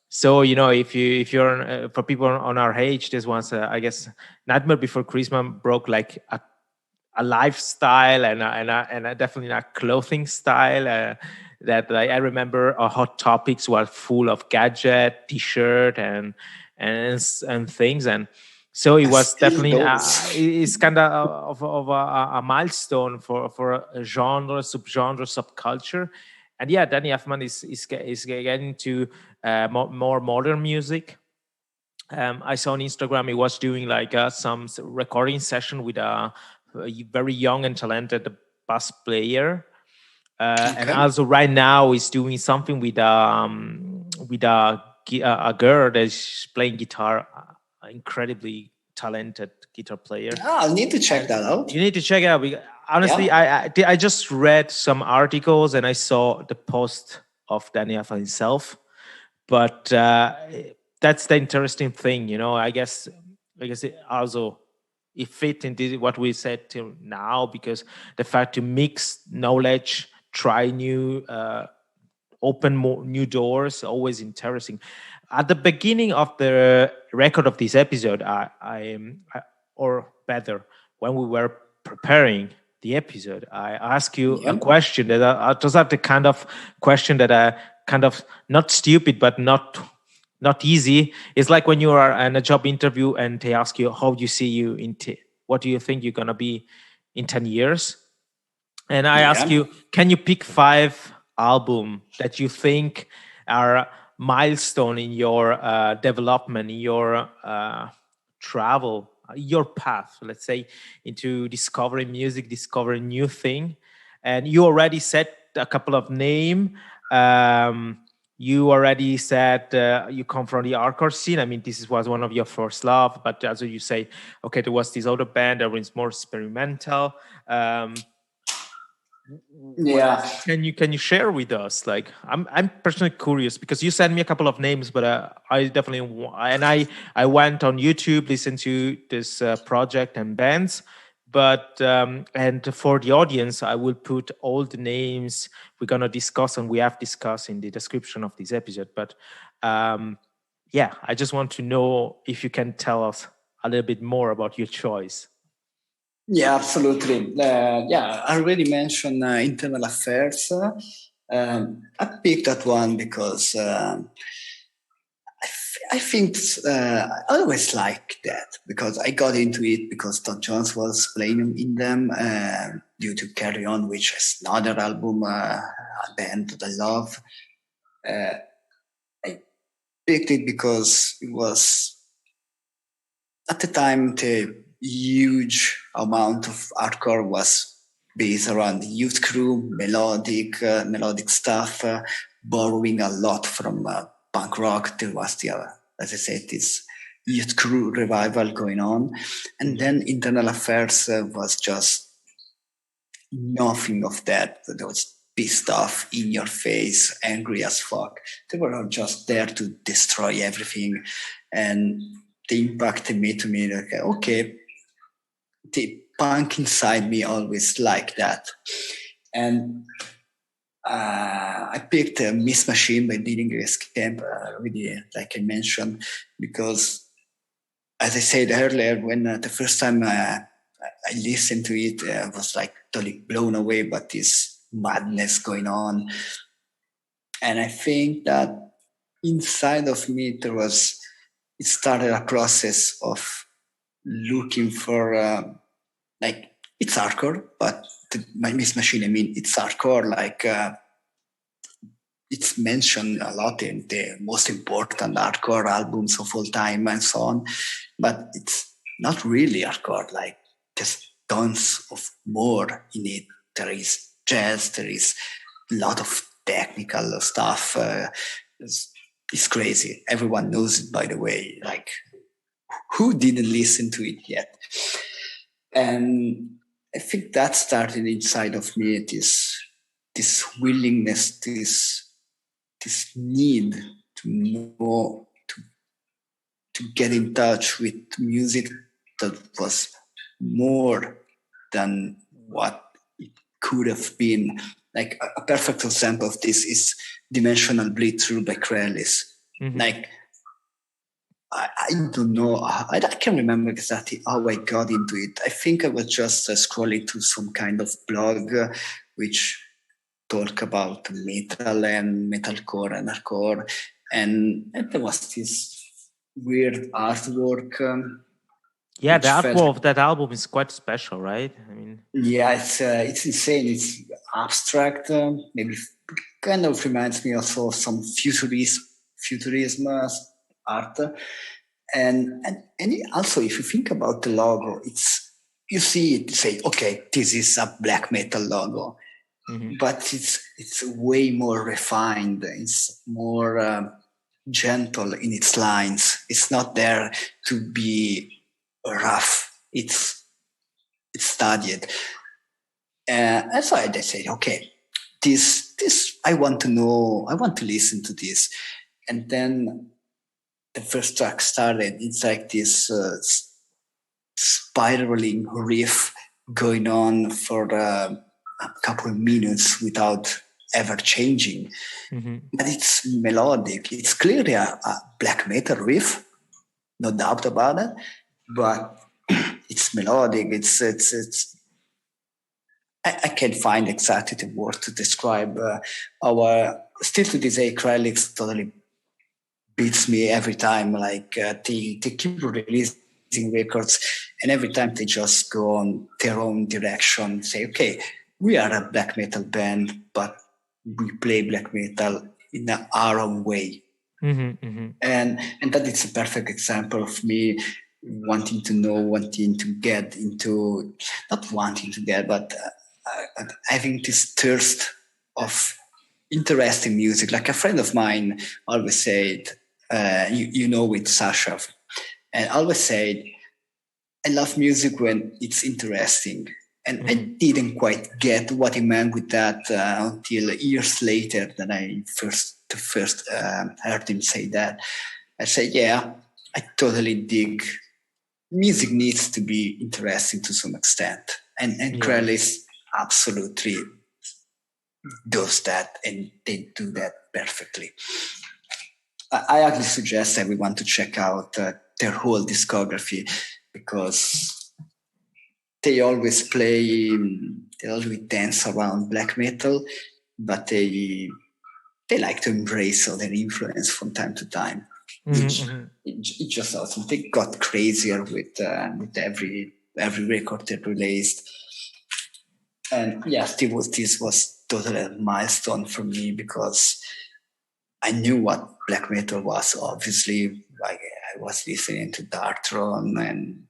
So if you're for people on our age, this was I guess Nightmare Before Christmas broke like a lifestyle and a definitely a clothing style that I remember. Hot Topics were full of gadget, T-shirt and things, and so it was definitely it's kind of a milestone for a genre, subgenre, subculture. And yeah, Danny Elfman is getting to more modern music. I saw on Instagram he was doing like some recording session with a very young and talented bass player, and also right now he's doing something with a girl that's playing guitar, incredibly talented guitar player. I'll need to check that out. You need to check it out. Honestly, I just read some articles and I saw the post of Daniel himself, but that's the interesting thing, I guess it also it fit into what we said till now, because the fact to mix knowledge, try new open more new doors, always interesting. At the beginning of the record of this episode, or better, when we were preparing the episode, I asked you a Yeah. question that I just have the kind of question that I kind of not stupid but not easy. It's like when you are in a job interview and they ask you how do you see you what do you think you're gonna be in 10 years, and I ask Yeah. you, can you pick 5 album that you think are milestone in your development, in your travel, your path, let's say, into discovering music, discovering new thing? And you already said a couple of name. Um, you already said you come from the hardcore scene. I mean, this was one of your first love, but as you say, okay, there was this other band that was more experimental. What Yeah. can you share with us? Like, I'm personally curious because you sent me a couple of names, but I definitely and I went on YouTube, listened to this project and bands. But and for the audience, I will put all the names we're gonna discuss and we have discussed in the description of this episode. But um, yeah, I just want to know if you can tell us a little bit more about your choice. Yeah, absolutely. Yeah, I already mentioned internal affairs. I picked that one because I think I always like that because I got into it because Tom Jones was playing in them due to Carry On, which is another album, a band that I love. I picked it because it was at the time the huge amount of hardcore was based around the youth crew, melodic stuff, borrowing a lot from punk rock. There was the, as I said, this youth crew revival going on, and then Internal Affairs was just nothing of that. There was pissed off, in your face, angry as fuck. They were all just there to destroy everything, and the impact made to me like, okay, the punk inside me always like that. And I picked Miss Machine by Dealing Grace Camp, really, like I mentioned, because as I said earlier, when the first time I listened to it, I was like totally blown away by this madness going on. And I think that inside of me, it started a process of looking for, like, it's hardcore, but my Miss Machine, I mean, it's hardcore, like, it's mentioned a lot in the most important hardcore albums of all time and so on, but it's not really hardcore. Like, there's tons of more in it. There is jazz, there is a lot of technical stuff. It's crazy. Everyone knows it, by the way. Like, who didn't listen to it yet? And I think that started inside of me, this willingness, this need to know, to get in touch with music that was more than what it could have been. Like, a perfect example of this is Dimensional Bleed Through by Krellis. Like, I don't know. I can't remember exactly how I got into it. I think I was just scrolling through some kind of blog which talk about metal and metalcore and hardcore, and there was this weird artwork Yeah, the which felt, artwork of that album is quite special, right? I mean, yeah, it's insane. It's abstract. Maybe kind of reminds me also of some futurism art. And also, if you think about the logo, it's, you see it, say, okay, this is a black metal logo, but it's way more refined. It's more gentle in its lines. It's not there to be rough. It's studied. And so I said, okay, this I want to know. I want to listen to this, and then the first track started, it's like this spiraling riff going on for a couple of minutes without ever changing. But it's melodic. It's clearly a black metal riff, no doubt about it. But it's melodic. It's. I can't find exactly the word to describe our. Still to this day, Krelix totally beats me every time. Like they keep releasing records, and every time they just go on their own direction. Say, okay, we are a black metal band, but we play black metal in our own way. And that is a perfect example of me wanting to know, wanting to get into, not wanting to get, but having this thirst of interesting music. Like a friend of mine always said, with Sasha, and always said, I love music when it's interesting. And I didn't quite get what he meant with that until years later that I first heard him say that. I said, yeah, I totally dig. Music needs to be interesting to some extent. And Krellis absolutely does that, and they do that perfectly. I actually suggest everyone to check out their whole discography, because they always dance around black metal, but they like to embrace other influence from time to time. It's just awesome. They got crazier with every record they released, and this was totally a milestone for me, because I knew what black metal was. Obviously, like I was listening to Darkthrone and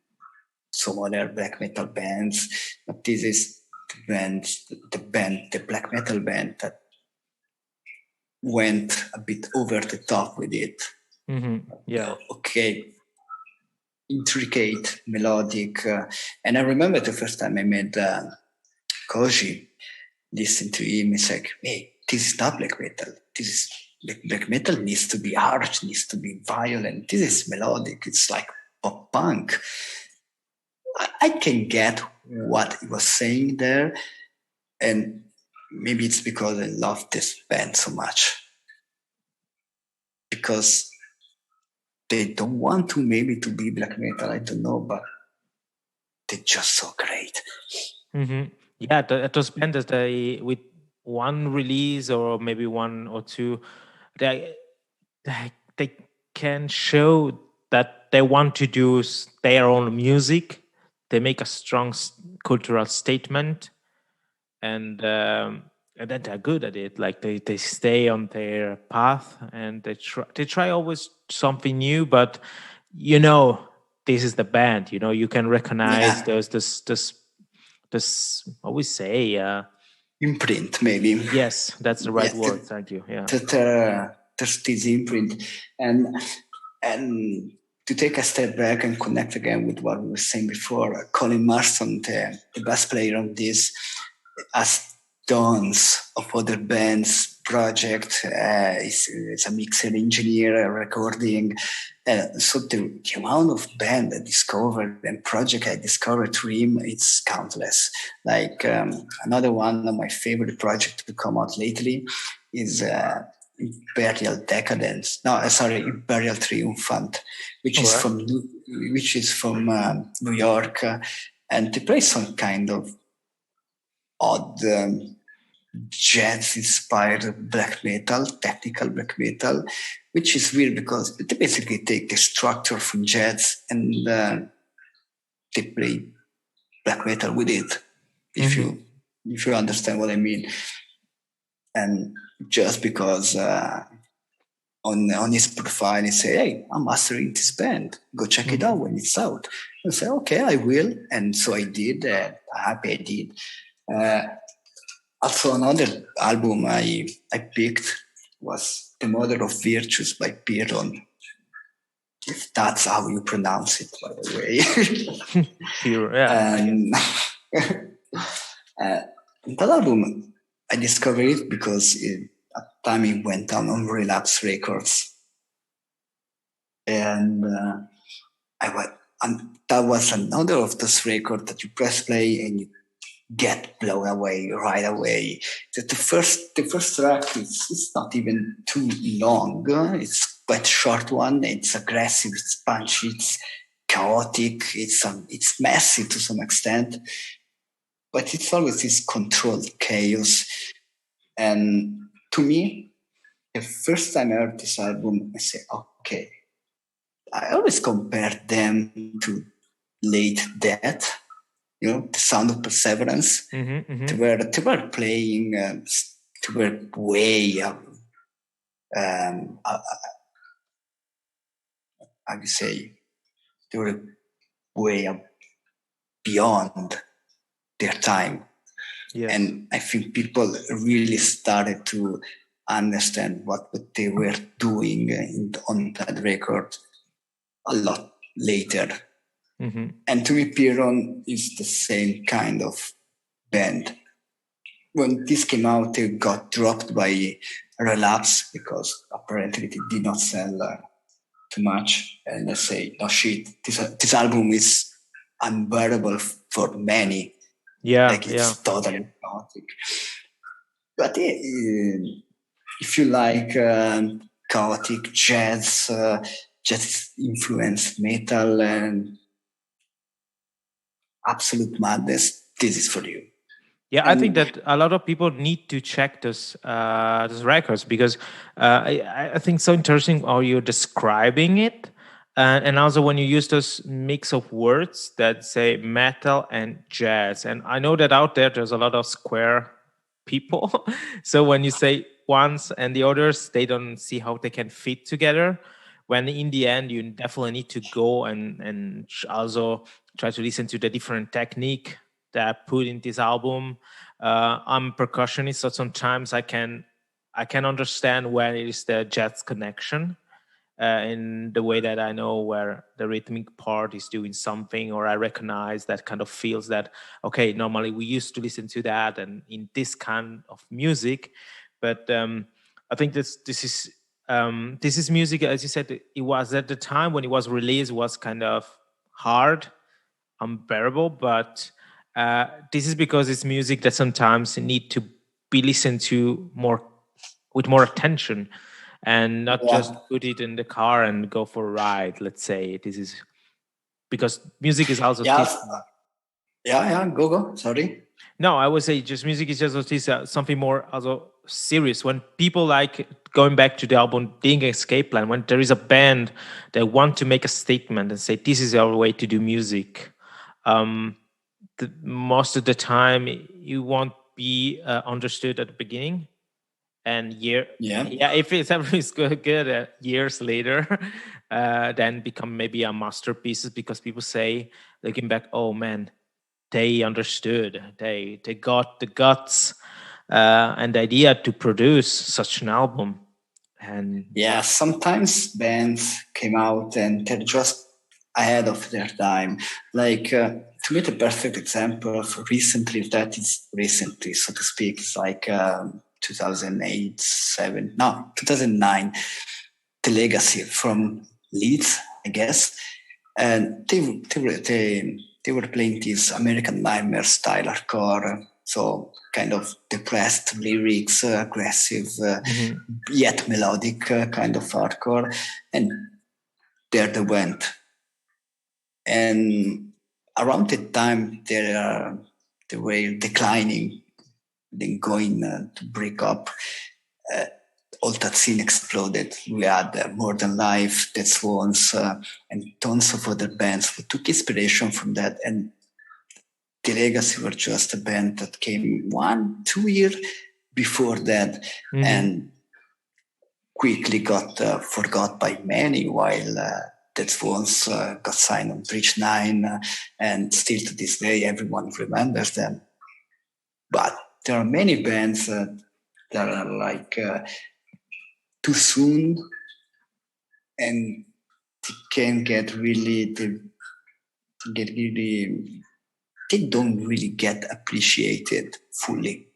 some other black metal bands, but this is the black metal band that went a bit over the top with it. Okay, intricate, melodic, and I remember the first time I met Koji, listened to him. It's like, hey, this is not black metal. This is black metal needs to be harsh, needs to be violent. This is melodic. It's like pop punk. I can get what he was saying there, and maybe it's because I love this band so much, because they don't want to be black metal. I don't know, but they're just so great. Yeah, those bands, they with one release or maybe one or two, they can show that they want to do their own music. They make a strong cultural statement, and then they're good at it. Like they stay on their path, and they try always something new. But this is the band. You can recognize this what we say. Imprint, maybe. Yes, that's the right word. Thank you. Yeah. There's this imprint, and to take a step back and connect again with what we were saying before, Colin Marston, the bass player on this, has tons of other bands, project. He's a mixer engineer, a recording. So the amount of band I discovered and project I discovered through him, it's countless. Like another one of my favorite projects to come out lately is Imperial Decadence. Imperial Triumphant, which is from New York, and they play some kind of odd jazz-inspired black metal, technical black metal, which is weird because they basically take the structure from jazz and they play black metal with it. If you understand what I mean. And just because on his profile he say, "Hey, I'm mastering this band. Go check it out when it's out." I say, "Okay, I will," and so I did. Happy I did. Also, another album I picked was "The Mother of Virtues" by Piron. If that's how you pronounce it, by the way. Piron, yeah. That album, I discovered it because at the time it went down on Relapse Records. And that was another of those records that you press play and you get blown away right away. The first track is not even too long. It's quite a short one. It's aggressive. It's punchy. It's chaotic. It's messy to some extent, but it's always this controlled chaos. And to me, the first time I heard this album, I say, okay. I always compare them to Late Death, the Sound of Perseverance. They were playing, they were way up, I would say, they were way up beyond their time. Yes. And I think people really started to understand what they were doing on that record a lot later. And to me, Piron is the same kind of band. When this came out, they got dropped by Relapse because apparently it did not sell too much. And they say, "Oh shit, this album is unbearable for many." Yeah, like it's totally chaotic. But if you like chaotic jazz, jazz influenced metal and absolute madness, this is for you. Yeah, I think that a lot of people need to check those records because I think so interesting how you're describing it, and also when you use those mix of words that say metal and jazz. And I know that out there's a lot of square people, so when you say ones and the others, they don't see how they can fit together. When in the end, you definitely need to go and also try to listen to the different technique that I put in this album. I'm a percussionist, so sometimes I can understand where it is the jazz connection in the way that I know where the rhythmic part is doing something, or I recognize that kind of feels that, okay, normally we used to listen to that and in this kind of music. But I think this is music, as you said, it was at the time when it was released, was kind of hard, unbearable, but this is because it's music that sometimes need to be listened to more with more attention and not just put it in the car and go for a ride. Let's say this is because music is also go sorry. No, I would say just music is just something more also serious. When people like going back to the album being Escape Plan, when there is a band that want to make a statement and say this is our way to do music, most of the time you won't be understood at the beginning, and if it's everything's good years later, then become maybe a masterpieces because people say, looking back, oh man, they understood, they got the guts and the idea to produce such an album. And sometimes bands came out and they're just ahead of their time. Like to me, the perfect example of recently, so to speak, is like 2008, 2009, The Legacy from Leeds, I guess. And they were playing this American Nightmare style hardcore, so kind of depressed lyrics, aggressive, yet melodic kind of hardcore. And there they went. And around the time they were declining, then going to break up, all that scene exploded. We had More Than Life, Dead Swans, and tons of other bands who took inspiration from that. And The Legacy were just a band that came 1-2 years before that, and quickly got forgot by many, while Dead Swans got signed on Bridge 9, and still to this day everyone remembers them. But there are many bands that are like too soon, and they can get really, they don't really get appreciated fully.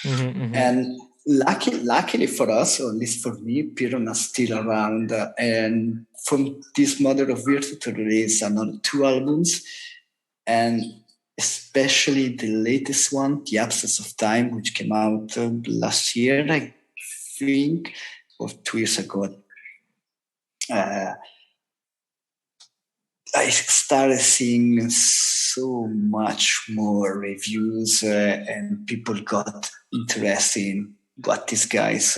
And Luckily for us, or at least for me, Piranha's still around. And from this Mother of Virtue release another two albums, and especially the latest one, The Absence of Time, which came out last year, I think, or 2 years ago. Uh, I started seeing so much more reviews, and people got interested in what these guys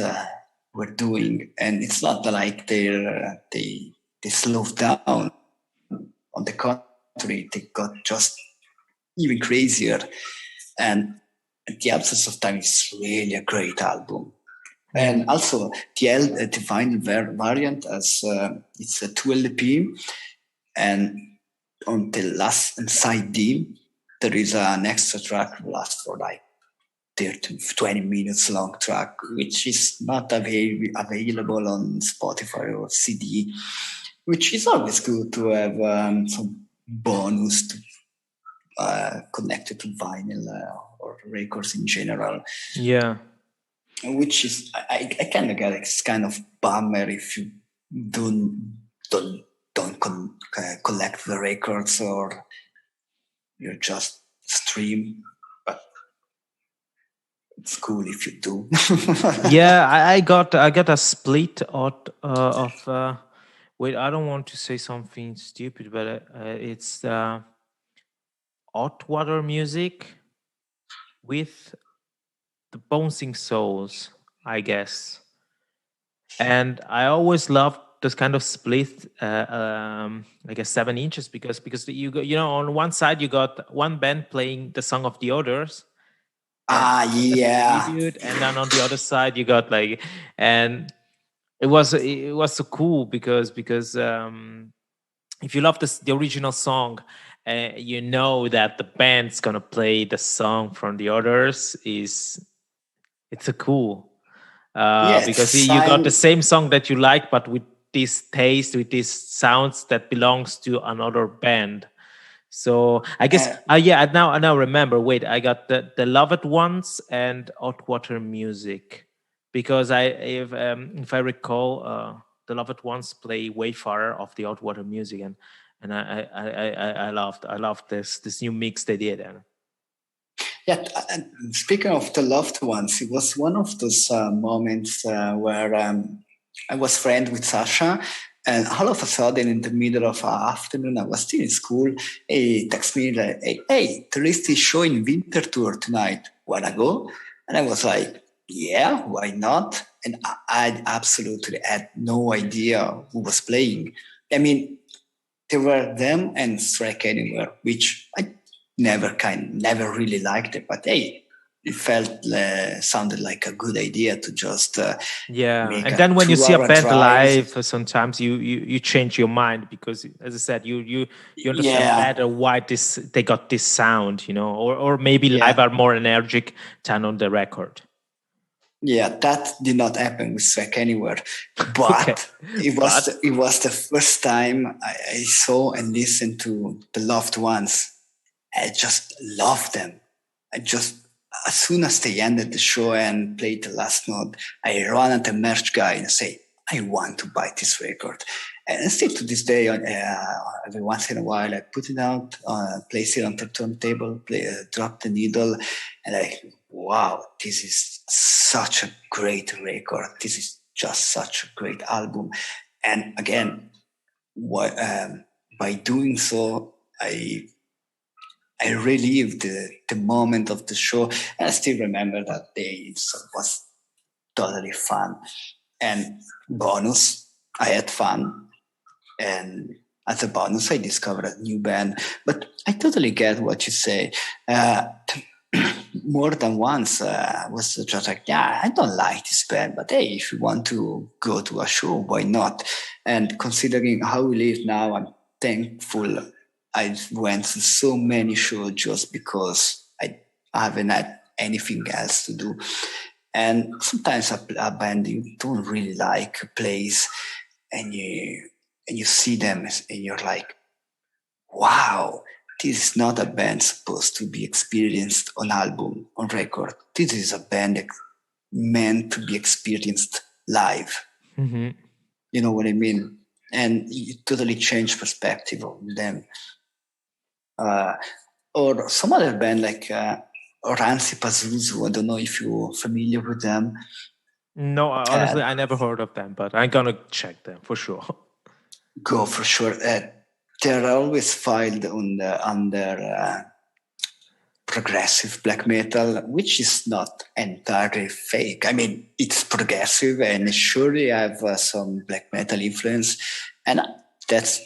were doing. And it's not like they slowed down. On the contrary, they got just even crazier. And The Absence of Time is really a great album. And also the vinyl variant, as it's a 2 LP, and on the last side D, there is an extra track that lasts for like 30, 20 minutes long track, which is not available on Spotify or CD, which is always good to have some bonus connected to vinyl or records in general. Yeah. Which is, I kind of get it's kind of bummer if you don't collect the records, or you just stream, but it's cool if you do. Yeah, I got a split out of wait, I don't want to say something stupid, but it's hot water music with the bouncing souls, I guess. And I always loved this kind of split, I guess 7 inches, because you know, on one side you got one band playing the song of the others, and Yeah. tribute, and then on the other side you got like, and it was so cool because if you love the original song, you know that the band's gonna play the song from the others. It's a cool, Yeah, it's a because you got the sign. same song that you like, but with this taste, with these sounds that belongs to another band. So I guess, yeah, I now remember. Wait, I got the Loved Ones and Hot Water Music, because if I recall, the Loved Ones play Wayfarer of the Hot Water Music, and I loved this new mix they did. And Yeah, speaking of the loved ones, it was one of those moments where I was friends with Sasha, and all of a sudden, in the middle of our afternoon, I was still in school. He texted me like, "Hey, there is this show in Winterthur tonight. Wanna go?" And I was like, "Yeah, why not?" And I absolutely had no idea who was playing. I mean, there were them and Strike Anywhere, which I never really liked it, but hey, it felt sounded like a good idea to just yeah, make and a then when you see a 2 hour band drive. live, sometimes you change your mind, because, as I said, you understand Yeah, better why they got this sound, or maybe live yeah, are more energetic than on the record. yeah. That did not happen with Strike Anywhere, Okay, but but it was the first time I saw and listened to the Loved Ones. I just loved them. I just, as soon as they ended the show and played the last note, I ran at the merch guy and say, I want to buy this record. And still to this day, every once in a while, I put it out, place it on the turntable, drop the needle, and wow, this is such a great record. This is just such a great album. And again, by doing so, I relived the moment of the show, and I still remember that day. It was totally fun. And bonus, I had fun, and as a bonus, I discovered a new band. But I totally get what you say. More than once, I was just like, yeah, I don't like this band, but hey, if you want to go to a show, why not? And considering how we live now, I'm thankful I went to so many shows just because I haven't had anything else to do. And sometimes a band you don't really like plays, and you see them and you're like, wow, this is not a band supposed to be experienced on album, on record. This is a band meant to be experienced live. Mm-hmm. You know what I mean? And you totally change perspective of them. Or some other band like Ransi Pazuzu. I don't know if you're familiar with them. No, honestly, I never heard of them, but I'm gonna check them for sure. Go for sure. They're always filed under progressive black metal, which is not entirely fake. I mean, it's progressive and surely have some black metal influence, and that's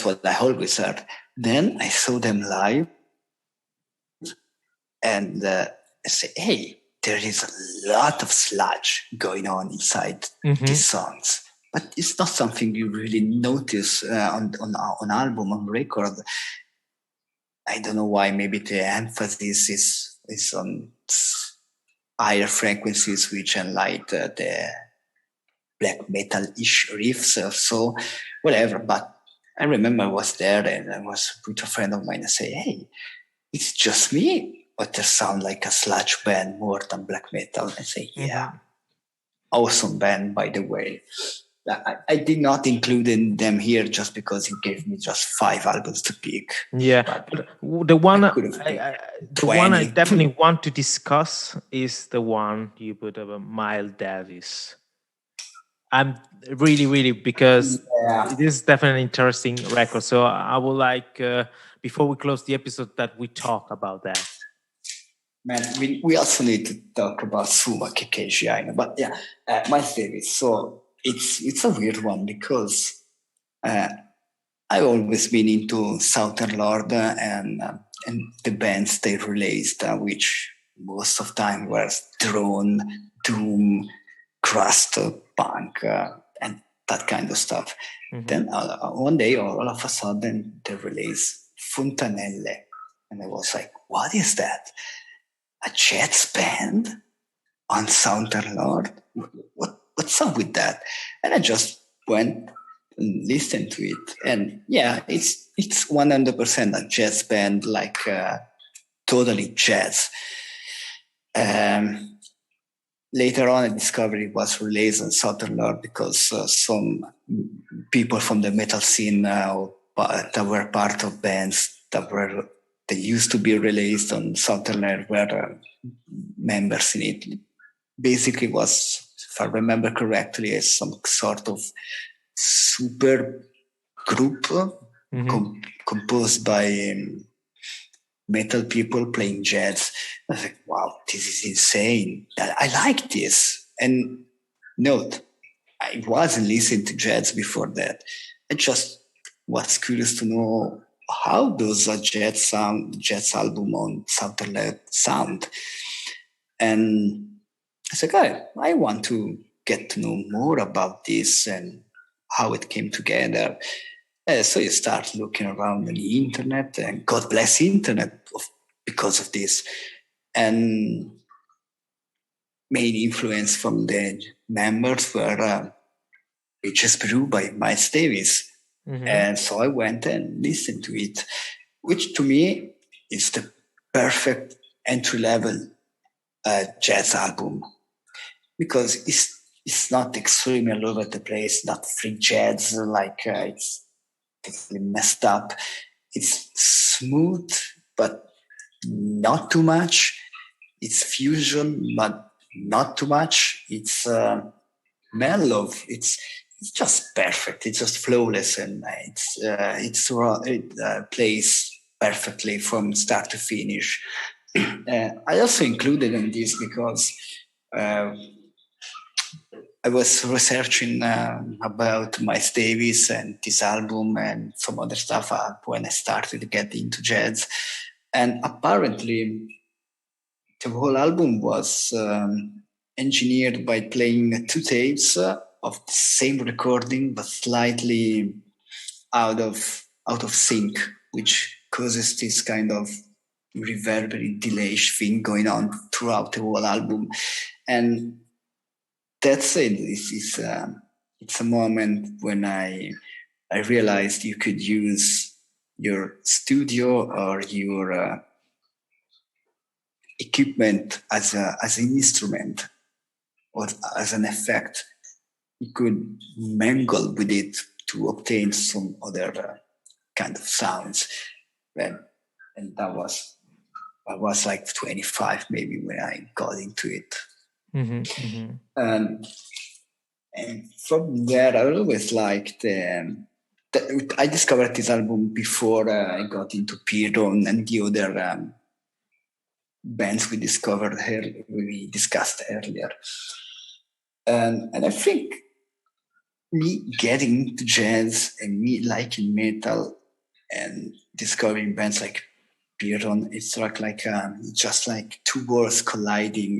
what I always heard. Then I saw them live, and I say, "Hey, there is a lot of sludge going on inside these songs." But it's not something you really notice on album, on record. I don't know why. Maybe the emphasis is on higher frequencies, which highlight the black metal-ish riffs or so, whatever. But I remember I was there and I was with a friend of mine and say, "Hey, it's just me, but they sound like a sludge band more than black metal." I say, "Yeah, awesome band, by the way." I did not include them here just because he gave me just 5 albums to pick. Yeah, but the one I 20. definitely want to discuss is the one you put up, Miles Davis. I'm really because it is definitely an interesting record. So I would like before we close the episode that we talk about that. Man, we also need to talk about Suma Kekeji, I know. But yeah, Miles Davis. So it's a weird one because I've always been into Southern Lord and the bands they released, which most of time were drone, doom, crust, punk, and that kind of stuff. Then one day, all of a sudden, they released Fontanelle. And I was like, what is that? A jazz band on Southern Lord? What's up with that? And I just went and listened to it. And yeah, it's 100% a jazz band, like totally jazz. Later on, I discovered it was released on Southern Lord because some people from the metal scene that were part of bands they used to be released on Southern Lord were members in it. Basically, was, if I remember correctly, as some sort of super group composed by metal people playing jazz. I was like, wow, this is insane. I like this. And note, I wasn't listening to jazz before that. I just was curious to know how does a jazz album on Southern sound. And I said, I want to get to know more about this and how it came together. So you start looking around on the internet, and God bless the internet because of this. And main influence from the members were Bitches Brew by Miles Davis. And so I went and listened to it, which to me is the perfect entry-level jazz album, because it's not extremely all over the place, not free jazz, like it's totally messed up. It's smooth, but not too much. It's fusion, but not too much. It's mellow. It's just perfect. It's just flawless, and it plays perfectly from start to finish. I also included in this because I was researching about Miles Davis and this album and some other stuff when I started to get into jazz. And apparently, the whole album was engineered by playing 2 tapes of the same recording, but slightly out of sync, which causes this kind of reverberant delay thing going on throughout the whole album. And that's it. It's a moment when I realized you could use your studio or your equipment as an instrument. or as an effect, you could mingle with it to obtain some other kind of sounds. And I was like 25 maybe when I got into it. And from there, I always liked. I discovered this album before I got into Piron and the other bands we discussed earlier. And I think me getting into jazz and me liking metal and discovering bands like Piron, it's like just like two worlds colliding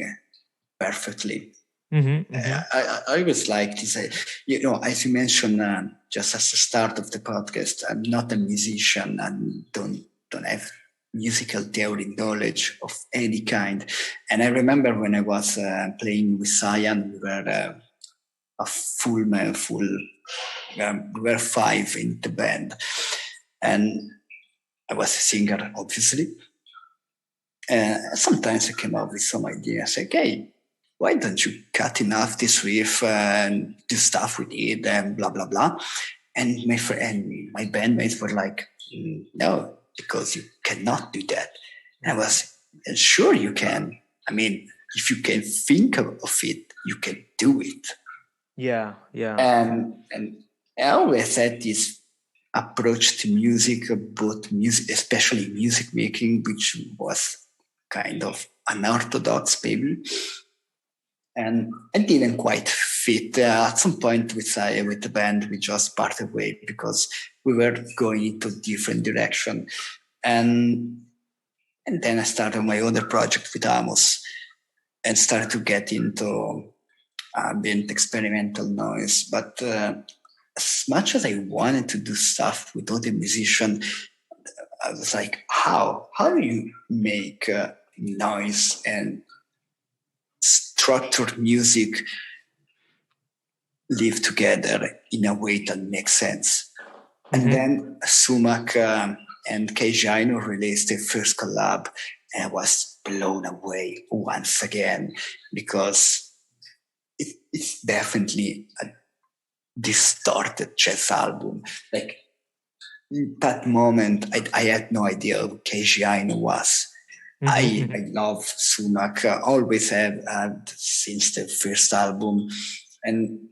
perfectly. I always like this, as you mentioned, just as the start of the podcast, I'm not a musician and don't have musical theory knowledge of any kind. And I remember when I was playing with Cyan, we were a full man, we were 5 in the band. And I was a singer, obviously. Sometimes I came up with some ideas, like, hey, why don't you cut in half this riff and do stuff with it and blah, blah, blah. And my bandmates were like, no, because you cannot do that. And I was, sure you can. I mean, if you can think of it, you can do it. Yeah. And I always had this approach to music, both music, especially music making, which was kind of unorthodox, maybe. And I didn't quite fit. At some point with the band, we just parted way because we were going into a different direction. And then I started my other project with Amos and started to get into ambient experimental noise. But as much as I wanted to do stuff with other musicians, I was like, how do you make noise and structured music live together in a way that makes sense? And then Sumac and Keijano released their first collab, and I was blown away once again because it's definitely a distorted jazz album. Like, in that moment, I had no idea who Keijano was. I love Sumac, always have had since the first album. And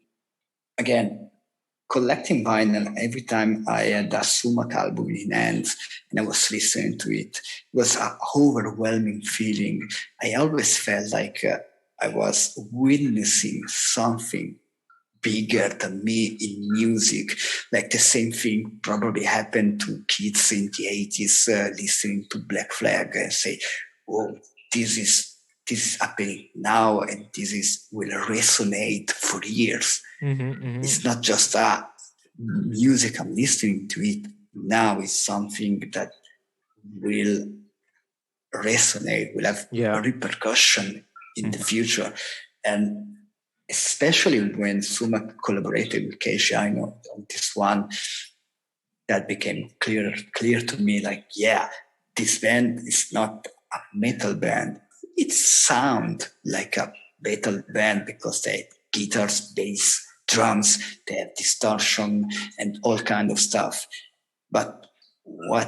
again, collecting vinyl, every time I had a Sumac album in hands and I was listening to it, it was an overwhelming feeling. I always felt like I was witnessing something bigger than me in music. Like the same thing probably happened to kids in the 80s listening to Black Flag and say, oh, this is happening now and will resonate for years. It's not just music I'm listening to it now, it's something that will resonate, will have a repercussion in the future. And especially when Sumac collaborated with Keijano on this one, that became clear to me, like, yeah, this band is not a metal band. It sounds like a metal band because they have guitars, bass, drums, they have distortion and all kind of stuff. But where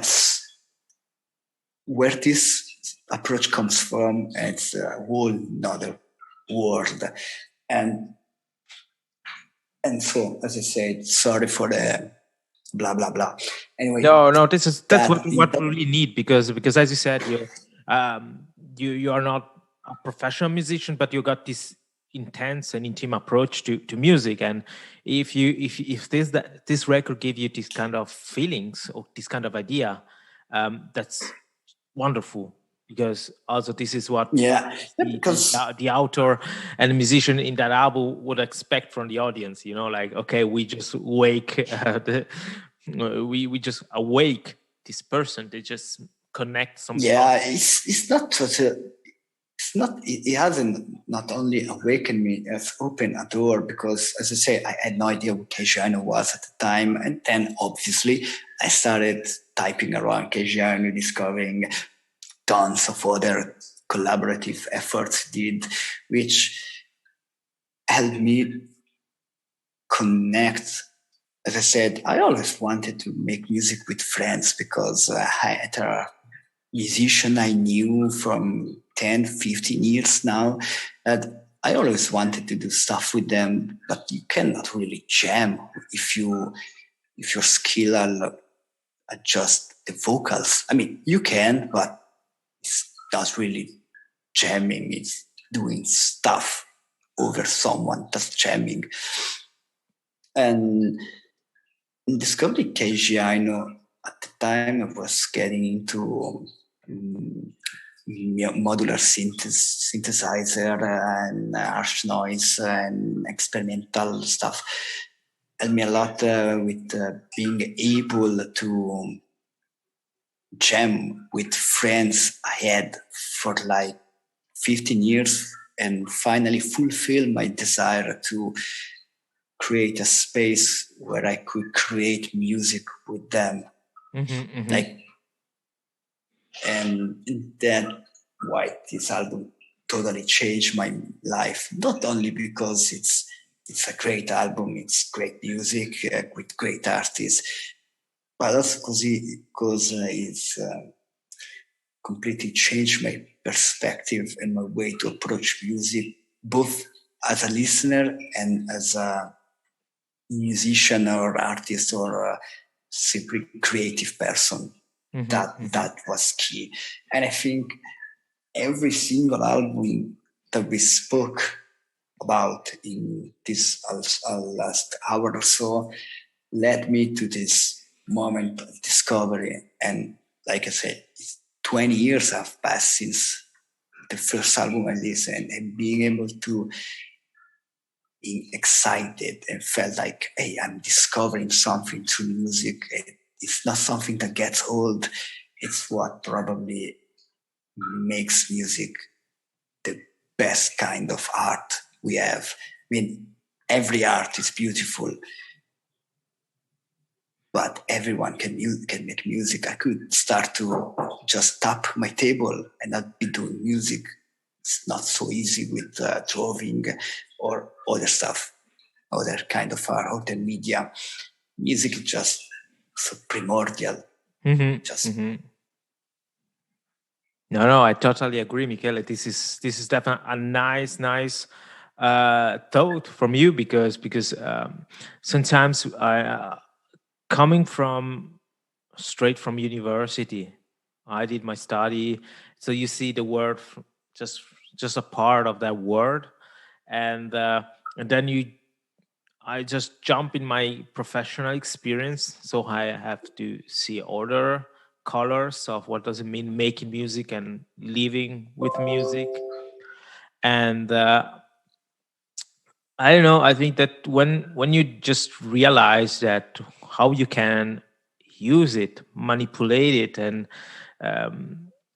this approach comes from, it's a whole nother world. And so, as I said, sorry for the blah blah blah. Anyway, no, that's what we really need because as you said, you are not a professional musician, but you got this intense and intimate approach to music. And if this record gave you this kind of feelings or this kind of idea, that's wonderful. Because also this is what the author and the musician in that album would expect from the audience. Like, okay, we just wake we just awake this person. They just connect some. Yeah, it's not such a. It's not. It hasn't not only awakened me, it's opened a door because, as I say, I had no idea what Keijano was at the time, and then obviously I started typing around Keijano, discovering tons of other collaborative efforts did, which helped me connect. As I said, I always wanted to make music with friends because there are musicians I knew from 10, 15 years now that I always wanted to do stuff with them, but you cannot really jam if your skill are just the vocals. I mean, you can, but it's not really jamming. It's doing stuff over someone that's jamming. And in Discovery KG, I know at the time I was getting into um, modular synthesizer and harsh noise and experimental stuff. Helped me a lot with being able to jam with friends I had for like 15 years and finally fulfill my desire to create a space where I could create music with them. Like, and that why this album totally changed my life. Not only because it's a great album, it's great music with great artists, but also because it's completely changed my perspective and my way to approach music, both as a listener and as a musician or artist or simply creative person. That was key. And I think every single album that we spoke about in this last hour or so led me to this moment of discovery. And like I said, 20 years have passed since the first album I listened, and being able to being excited and felt like, hey, I'm discovering something through music. It's not something that gets old. It's what probably makes music the best kind of art we have. I mean, every art is beautiful, but everyone can make music. I could start to just tap my table and not be doing music. It's not so easy with drawing or other stuff, other kind of art, other media. Music is just so primordial. No, I totally agree, Michele. This is definitely a nice thought from you because sometimes I coming from straight from university, I did my study, so you see the word just a part of that word, and then I just jump in my professional experience, so I have to see other colors of what does it mean making music and living with music. And I don't know. I think that when you just realize that how you can use it, manipulate it, and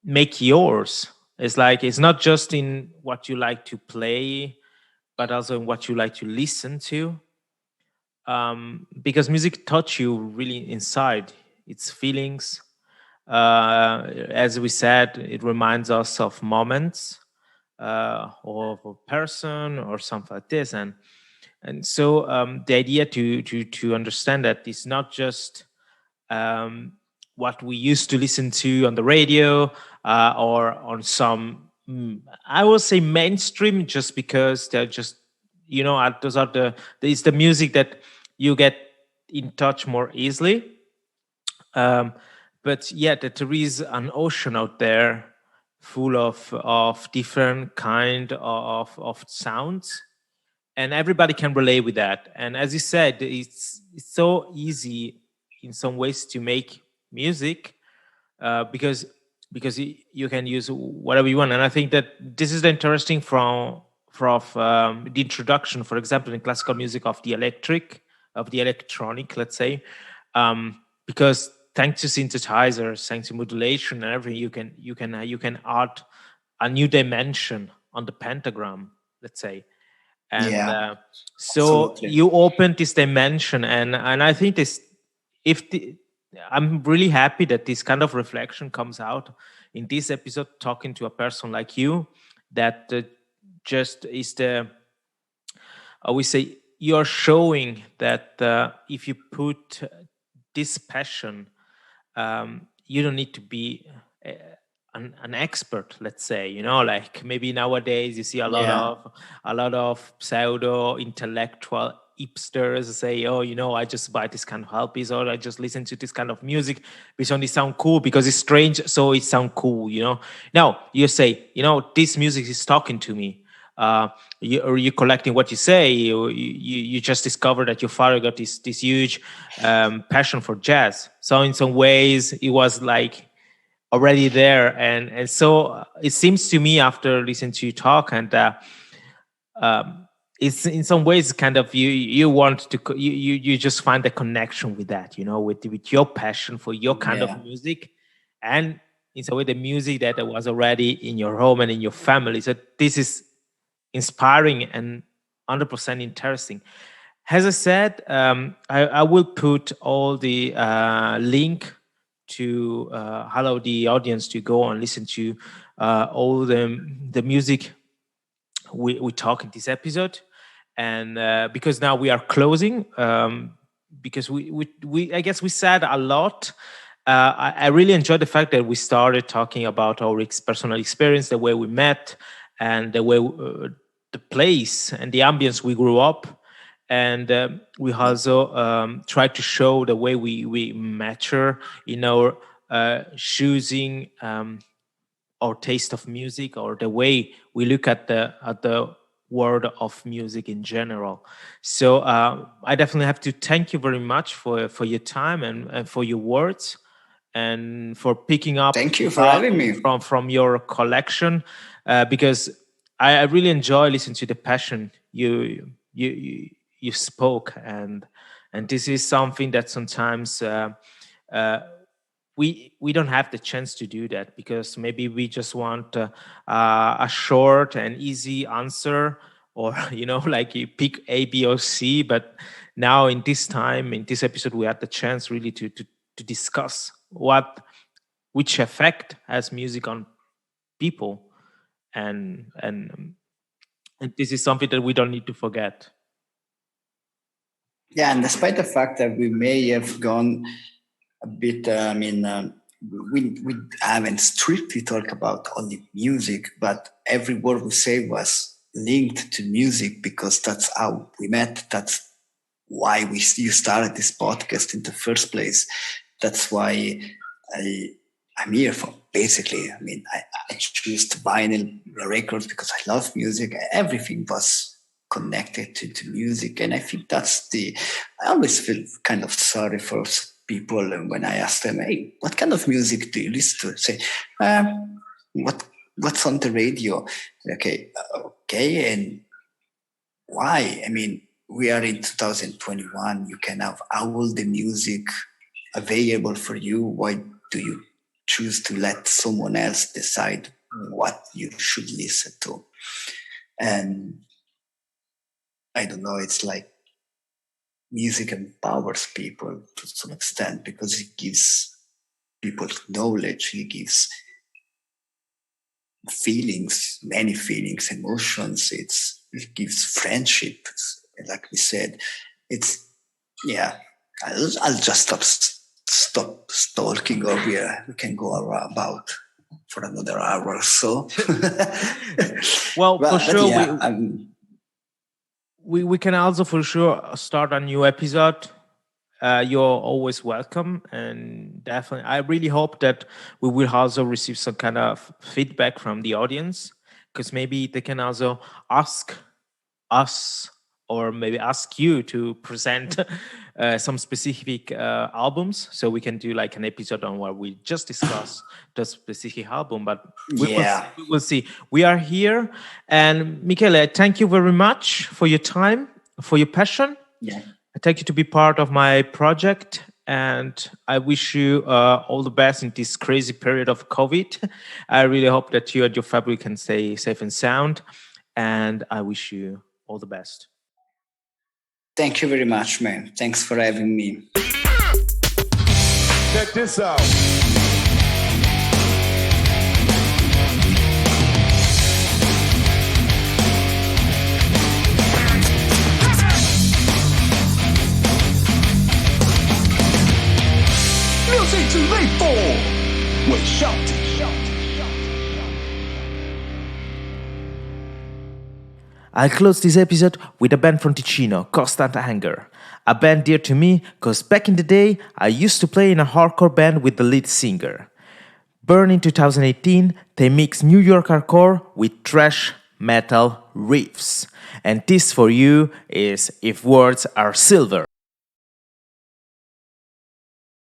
make yours, it's like it's not just in what you like to play, but also in what you like to listen to, because music touch you really inside. Its feelings, as we said, it reminds us of moments, or of a person or something like this, and so the idea to understand that it's not just um, what we used to listen to on the radio, or on some, I will say mainstream, just because they're just, those are it's the music that you get in touch more easily. um, but yeah, that there is an ocean out there full of different kind of sounds, and everybody can relate with that. And as you said, it's so easy in some ways to make music, because you can use whatever you want. And I think that this is the interesting from the introduction, for example, in classical music, of the electronic, let's say, because thanks to synthesizers, thanks to modulation and everything, you can add a new dimension on the pentagram, let's say. And Yeah, so absolutely. you open this dimension, and I think this, if the, I'm really happy that this kind of reflection comes out in this episode, talking to a person like you, that just is I would say you're showing that if you put this passion, you don't need to be uh, an expert, let's say, like maybe nowadays you see Yeah. a lot of pseudo intellectual hipsters say, oh, I just buy this kind of LPs, or I just listen to this kind of music because only sound cool because it's strange, so it sound cool. Now you say, this music is talking to me. You're collecting what you say. You just discovered that your father got this huge passion for jazz. So in some ways, it was like already there, and so it seems to me after listening to you talk, and it's in some ways kind of you want to you just find a connection with that, with your passion for your kind of Yeah. music, and in some way the music that was already in your home and in your family. So this is inspiring and 100% interesting. As I said, I will put all the link to allow the audience to go and listen to all the music we talk in this episode. And because now we are closing, because we I guess we said a lot. I really enjoyed the fact that we started talking about our personal experience, the way we met, and the way the place and the ambience we grew up, and we also tried to show the way we mature in our choosing our taste of music, or the way we look at the world of music in general. So I definitely have to thank you very much for your time and for your words, and for picking up Thank you for having me. from your collection, because I really enjoy listening to the passion you spoke, and this is something that sometimes uh, we don't have the chance to do that, because maybe we just want a short and easy answer, or like you pick A, B, or C. But now in this time, in this episode, we had the chance really to discuss which effect has music on people, and this is something that we don't need to forget. Yeah, and despite the fact that we may have gone a bit, we haven't strictly talked about only music, but every word we say was linked to music, because that's how we met. That's why you started this podcast in the first place. That's why I'm here for. Basically, I choose vinyl records because I love music. Everything was connected to music, and I think that's I always feel kind of sorry for people when I ask them, hey, what kind of music do you listen to? Say, what's on the radio? Okay, and why? We are in 2021. You can have all the music available for you. Why do you choose to let someone else decide what you should listen to? And I don't know, it's like music empowers people to some extent, because it gives people knowledge, it gives feelings, many feelings, emotions, it gives friendships, like we said. It's, yeah, I'll just stop stalking, or we can go about for another hour or so. Well, for sure, yeah, we can also for sure start a new episode. You're always welcome, and definitely I really hope that we will also receive some kind of feedback from the audience, because maybe they can also ask us, or maybe ask you to present some specific albums, so we can do like an episode on where we just discuss the specific album. But we will see. We are here, and Michele, thank you very much for your time, for your passion. Yeah. I thank you to be part of my project, and I wish you all the best in this crazy period of COVID. I really hope that you and your family can stay safe and sound, and I wish you all the best. Thank you very much, man. Thanks for having me. Check this out. I'll close this episode with a band from Ticino, Constant Anger. A band dear to me because back in the day I used to play in a hardcore band with the lead singer. Born in 2018, they mix New York hardcore with thrash metal riffs. And this for you is If Words Are Silver.